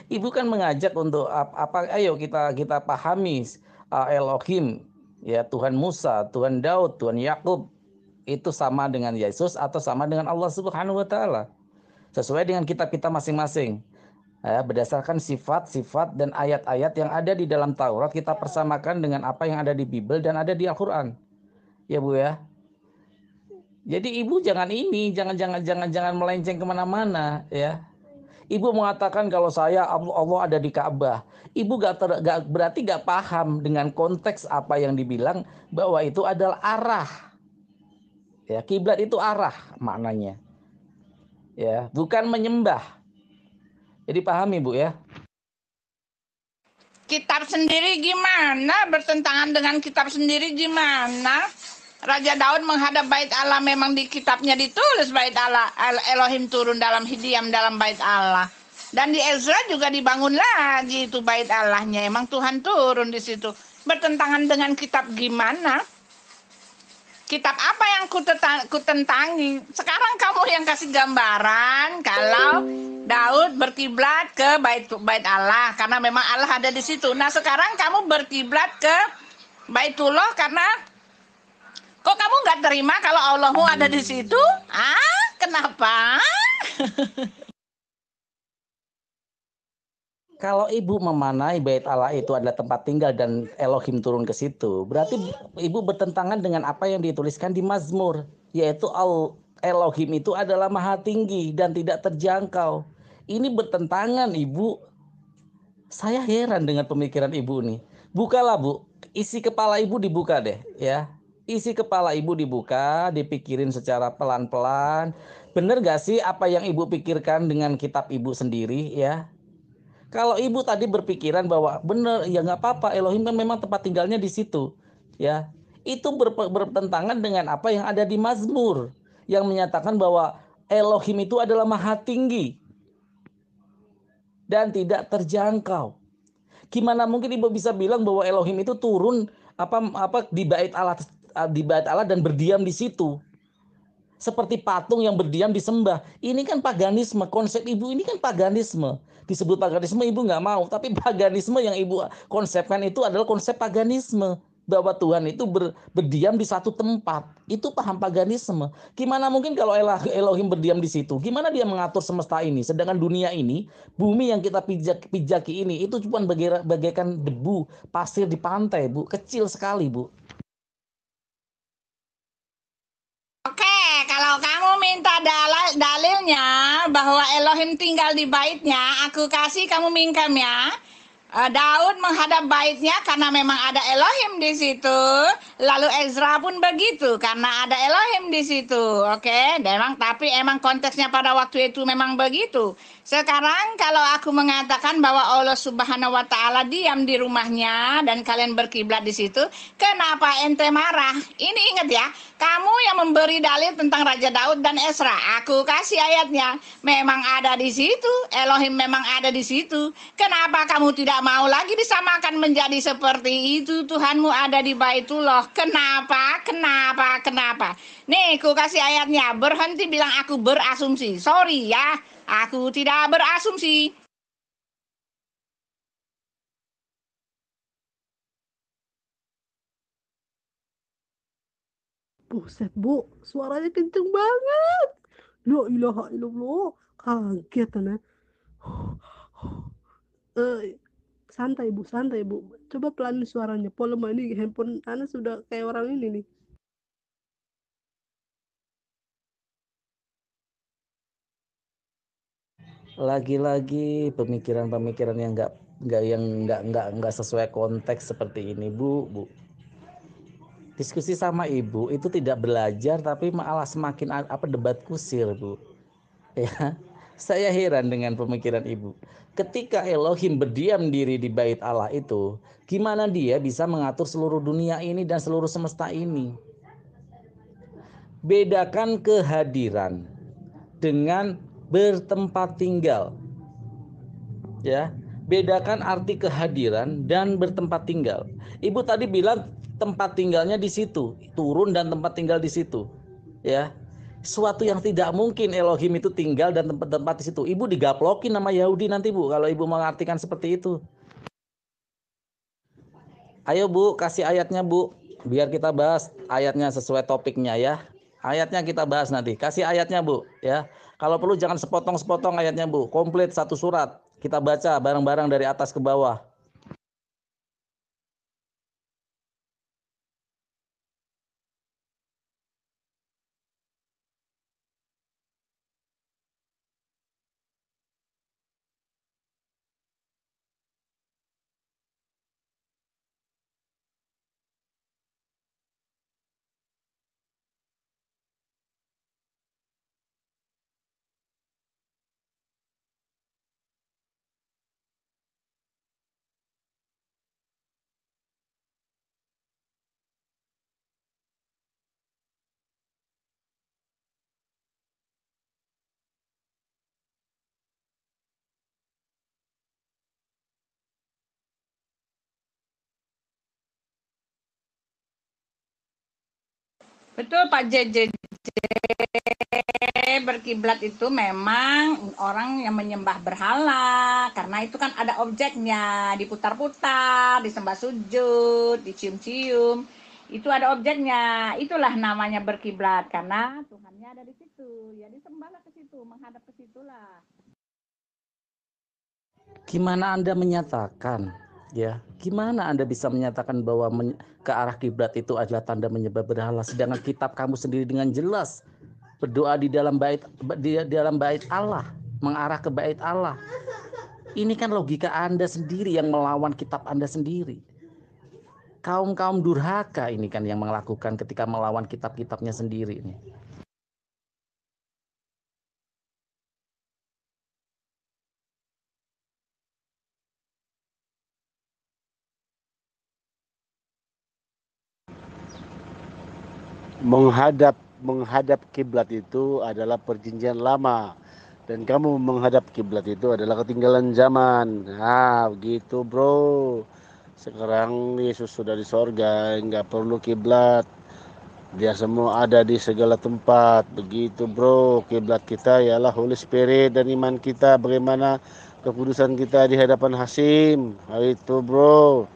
Ibu kan mengajak untuk apa? Ayo kita pahami Elohim, ya Tuhan Musa, Tuhan Daud, Tuhan Yakub itu sama dengan Yesus atau sama dengan Allah Subhanahu Wa Taala, sesuai dengan kitab kita masing-masing. Ya, berdasarkan sifat-sifat dan ayat-ayat yang ada di dalam Taurat, kita persamakan dengan apa yang ada di Bible dan ada di Al-Quran, ya Bu ya. Jadi ibu jangan melenceng kemana-mana ya. Ibu mengatakan kalau saya Allah ada di Ka'bah. Ibu berarti gak paham dengan konteks apa yang dibilang bahwa itu adalah arah. Ya, kiblat itu arah maknanya. Ya, bukan menyembah. Jadi pahami Bu ya. Kitab sendiri gimana? Bertentangan dengan kitab sendiri gimana? Raja Daud menghadap bait Allah, memang di kitabnya ditulis bait Allah, Elohim turun diam dalam bait Allah. Dan di Ezra juga dibangun lagi itu bait Allahnya, emang Tuhan turun di situ. Bertentangan dengan kitab gimana? Kitab apa yang kutentangi? Sekarang kamu yang kasih gambaran kalau Daud berkiblat ke bait Allah karena memang Allah ada di situ. Nah, sekarang kamu berkiblat ke Baitullah karena kok kamu nggak terima kalau Allahmu ada di situ? Kenapa? Kalau ibu memanai bait Allah itu adalah tempat tinggal dan Elohim turun ke situ, berarti ibu bertentangan dengan apa yang dituliskan di Mazmur, yaitu Elohim itu adalah maha tinggi dan tidak terjangkau. Ini bertentangan, ibu. Saya heran dengan pemikiran ibu nih. Bukalah Bu, isi kepala ibu dibuka deh ya. Isi kepala ibu dibuka, dipikirin secara pelan-pelan. Bener gak sih apa yang ibu pikirkan dengan kitab ibu sendiri ya? Kalau ibu tadi berpikiran bahwa benar ya nggak apa-apa, Elohim kan memang tempat tinggalnya di situ, ya itu bertentangan dengan apa yang ada di Mazmur yang menyatakan bahwa Elohim itu adalah maha tinggi dan tidak terjangkau. Gimana mungkin ibu bisa bilang bahwa Elohim itu turun di bait Allah dan berdiam di situ? Seperti patung yang berdiam disembah. Ini kan paganisme, konsep ibu ini kan paganisme. Disebut paganisme ibu nggak mau, tapi paganisme yang ibu konsepkan itu adalah konsep paganisme. Bahwa Tuhan itu berdiam di satu tempat. Itu paham paganisme. Gimana mungkin kalau Elohim berdiam di situ? Gimana dia mengatur semesta ini? Sedangkan dunia ini, bumi yang kita pijaki ini, itu cuma bagaikan debu, pasir di pantai, Bu. Kecil sekali, Bu. Kalau kamu minta dalilnya bahwa Elohim tinggal di baitnya, aku kasih kamu mingkem ya. Daud menghadap baitnya karena memang ada Elohim di situ. Lalu Ezra pun begitu karena ada Elohim di situ. Oke, tapi emang konteksnya pada waktu itu memang begitu. Sekarang kalau aku mengatakan bahwa Allah Subhanahu wa taala diam di rumahnya dan kalian berkiblat di situ, kenapa ente marah? Ini ingat ya, kamu yang memberi dalil tentang Raja Daud dan Ezra. Aku kasih ayatnya. Memang ada di situ, Elohim memang ada di situ. Kenapa kamu tidak mau lagi disamakan menjadi seperti itu? Tuhanmu ada di Baitullah. Kenapa? Nih, aku kasih ayatnya. Berhenti bilang aku berasumsi. Sorry ya, aku tidak berasumsi. Buset Bu, suaranya kenceng banget. La ilaha illallah, kaget ana. Santai Bu, santai Bu. Coba pelanin suaranya. Volume ini handphone ana sudah kayak orang ini nih. Lagi-lagi pemikiran-pemikiran yang nggak sesuai konteks seperti ini, Bu. Diskusi sama ibu itu tidak belajar tapi malah semakin debat kusir, Bu. Ya, saya heran dengan pemikiran ibu. Ketika Elohim berdiam diri di bait Allah itu, gimana dia bisa mengatur seluruh dunia ini dan seluruh semesta ini? Bedakan kehadiran dengan bertempat tinggal. Ya, bedakan arti kehadiran dan bertempat tinggal. Ibu tadi bilang tempat tinggalnya di situ, turun dan tempat tinggal di situ. Ya. Suatu yang tidak mungkin Elohim itu tinggal dan tempat-tempat di situ. Ibu digaplokin nama Yahudi nanti, Bu, kalau Ibu mengartikan seperti itu. Ayo, Bu, kasih ayatnya, Bu. Biar kita bahas ayatnya sesuai topiknya ya. Ayatnya kita bahas nanti. Kasih ayatnya, Bu, ya. Kalau perlu jangan sepotong-sepotong ayatnya, Bu. Komplit satu surat. Kita baca bareng-bareng dari atas ke bawah. Betul Pak JJ, berkiblat itu memang orang yang menyembah berhala, karena itu kan ada objeknya, diputar-putar, disembah sujud, dicium-cium, itu ada objeknya. Itulah namanya berkiblat, karena Tuhannya ada di situ, ya disembahlah ke situ, menghadap ke situlah. Gimana Anda menyatakan, ya? Gimana Anda bisa menyatakan bahwa ke arah kiblat itu adalah tanda menyembah berhala, sedangkan kitab kamu sendiri dengan jelas berdoa di dalam bait Allah, mengarah ke bait Allah. Ini kan logika Anda sendiri yang melawan kitab Anda sendiri. Kaum-kaum durhaka ini kan yang melakukan ketika melawan kitab-kitabnya sendiri nih. menghadap kiblat itu adalah perjanjian lama, dan kamu menghadap kiblat itu adalah ketinggalan zaman. Nah, begitu bro. Sekarang Yesus sudah di sorga, nggak perlu kiblat. Dia semua ada di segala tempat. Begitu bro. Kiblat kita ialah Holy Spirit dan iman kita, bagaimana kekudusan kita di hadapan Hasim. Nah, itu bro.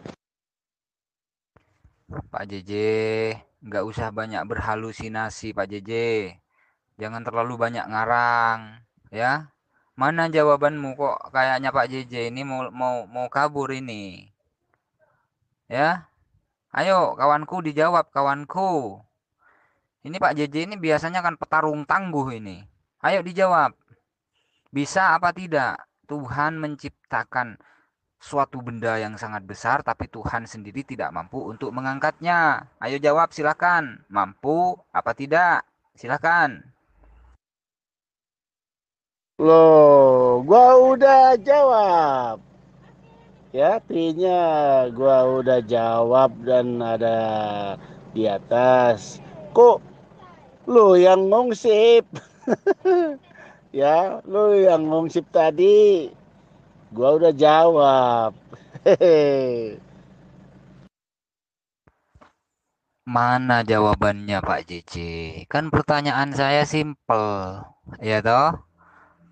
Pak JJ, nggak usah banyak berhalusinasi Pak JJ. Jangan terlalu banyak ngarang, ya. Mana jawabanmu kok kayaknya Pak JJ ini mau kabur ini. Ya. Ayo kawanku dijawab kawanku. Ini Pak JJ ini biasanya kan petarung tangguh ini. Ayo dijawab. Bisa apa tidak? Tuhan menciptakan suatu benda yang sangat besar, tapi Tuhan sendiri tidak mampu untuk mengangkatnya. Ayo jawab silakan. Mampu apa tidak? Silakan. Loh, gua udah jawab. Ya, artinya gua udah jawab dan ada di atas. Kok lu yang ngungsip? Ya, lu yang ngungsip tadi. Gua udah jawab. Hehehe. Mana jawabannya Pak JJ? Kan pertanyaan saya simpel. Ya toh?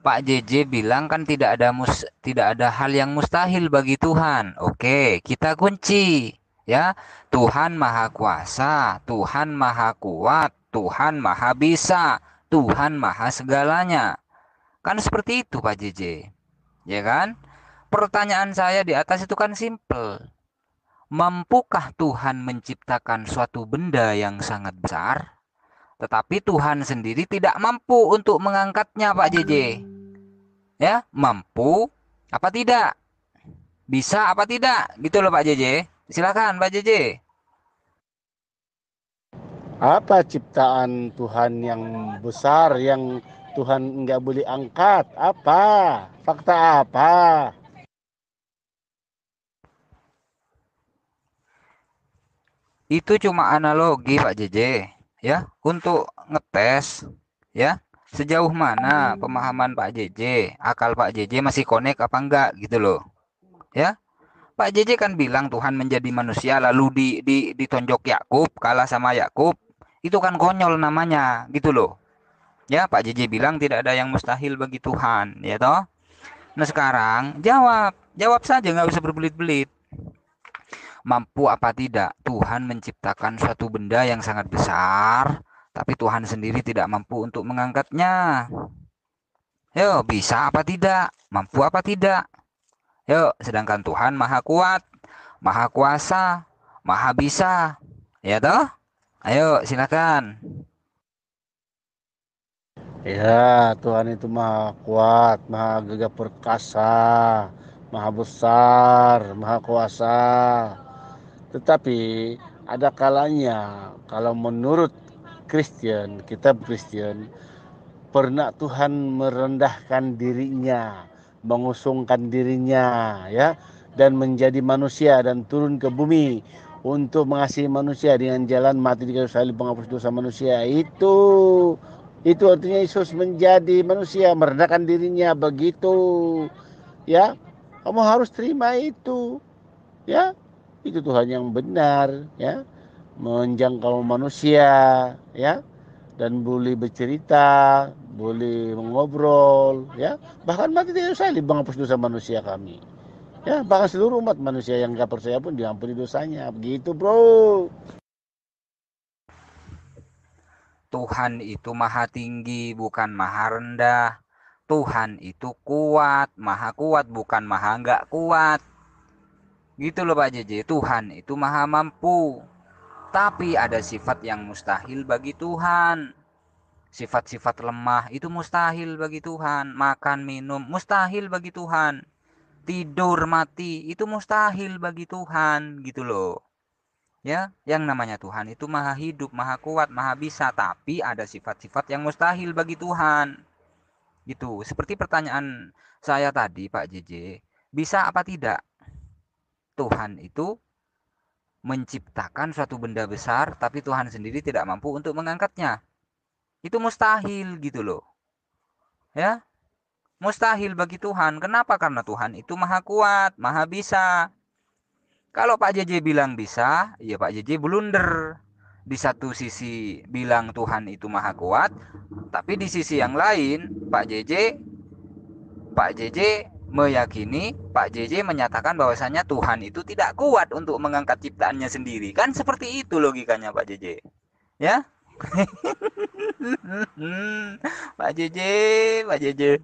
Pak JJ bilang kan tidak ada hal yang mustahil bagi Tuhan. Oke, kita kunci ya. Tuhan Maha Kuasa, Tuhan Maha Kuat, Tuhan Maha Bisa, Tuhan Maha Segalanya. Kan seperti itu Pak JJ. Ya kan? Pertanyaan saya di atas itu kan simple. Mampukah Tuhan menciptakan suatu benda yang sangat besar, tetapi Tuhan sendiri tidak mampu untuk mengangkatnya Pak JJ? Ya, mampu apa tidak? Bisa apa tidak? Gitu loh Pak JJ. Silakan Pak JJ. Apa ciptaan Tuhan yang besar yang Tuhan nggak boleh angkat? Apa? Fakta apa? Itu cuma analogi Pak JJ. Ya, untuk ngetes ya sejauh mana pemahaman Pak JJ, akal Pak JJ masih connect apa enggak gitu loh. Ya, Pak JJ kan bilang Tuhan menjadi manusia lalu ditonjok Yakub, kalah sama Yakub. Itu kan konyol namanya gitu loh. Ya, Pak JJ bilang tidak ada yang mustahil bagi Tuhan, ya toh? Nah, sekarang jawab saja, nggak usah berbelit-belit. Mampu apa tidak Tuhan menciptakan suatu benda yang sangat besar, tapi Tuhan sendiri tidak mampu untuk mengangkatnya? Yo, bisa apa tidak? Mampu apa tidak? Yo, sedangkan Tuhan maha kuat, maha kuasa, maha bisa. Ya toh? Ayo, silakan. Ya, Tuhan itu maha kuat, maha gagah perkasa, maha besar, maha kuasa. Tetapi ada kalanya kalau menurut Kristen, kitab Kristen, pernah Tuhan merendahkan dirinya, mengusungkan dirinya, ya, dan menjadi manusia dan turun ke bumi untuk mengasihi manusia dengan jalan mati di kayu salib menghapus dosa manusia. Itu artinya Yesus menjadi manusia, merendahkan dirinya begitu, ya. Kamu harus terima itu, ya. Itu Tuhan yang benar, ya, menjangkau manusia, ya, dan boleh bercerita, boleh mengobrol, ya, bahkan mati di kayu salib menghapus dosa manusia kami, ya, bahkan seluruh umat manusia yang gak percaya pun diampuni dosanya, begitu bro. Tuhan itu maha tinggi, bukan maha rendah. Tuhan itu kuat, maha kuat, bukan maha nggak kuat. Gitu loh Pak JJ, Tuhan itu maha mampu. Tapi ada sifat yang mustahil bagi Tuhan. Sifat-sifat lemah itu mustahil bagi Tuhan. Makan, minum, mustahil bagi Tuhan. Tidur, mati, itu mustahil bagi Tuhan. Gitu loh. Ya, yang namanya Tuhan itu maha hidup, maha kuat, maha bisa. Tapi ada sifat-sifat yang mustahil bagi Tuhan. Gitu. Seperti pertanyaan saya tadi Pak JJ. Bisa apa tidak Tuhan itu menciptakan suatu benda besar, tapi Tuhan sendiri tidak mampu untuk mengangkatnya? Itu mustahil gitu loh. Ya, mustahil bagi Tuhan. Kenapa? Karena Tuhan itu maha kuat, maha bisa. Kalau Pak JJ bilang bisa, ya Pak JJ blunder. Di satu sisi bilang Tuhan itu maha kuat, tapi di sisi yang lain Pak JJ meyakini, Pak JJ menyatakan bahwasanya Tuhan itu tidak kuat untuk mengangkat ciptaannya sendiri. Kan seperti itu logikanya Pak JJ. Ya? Pak JJ, Pak JJ.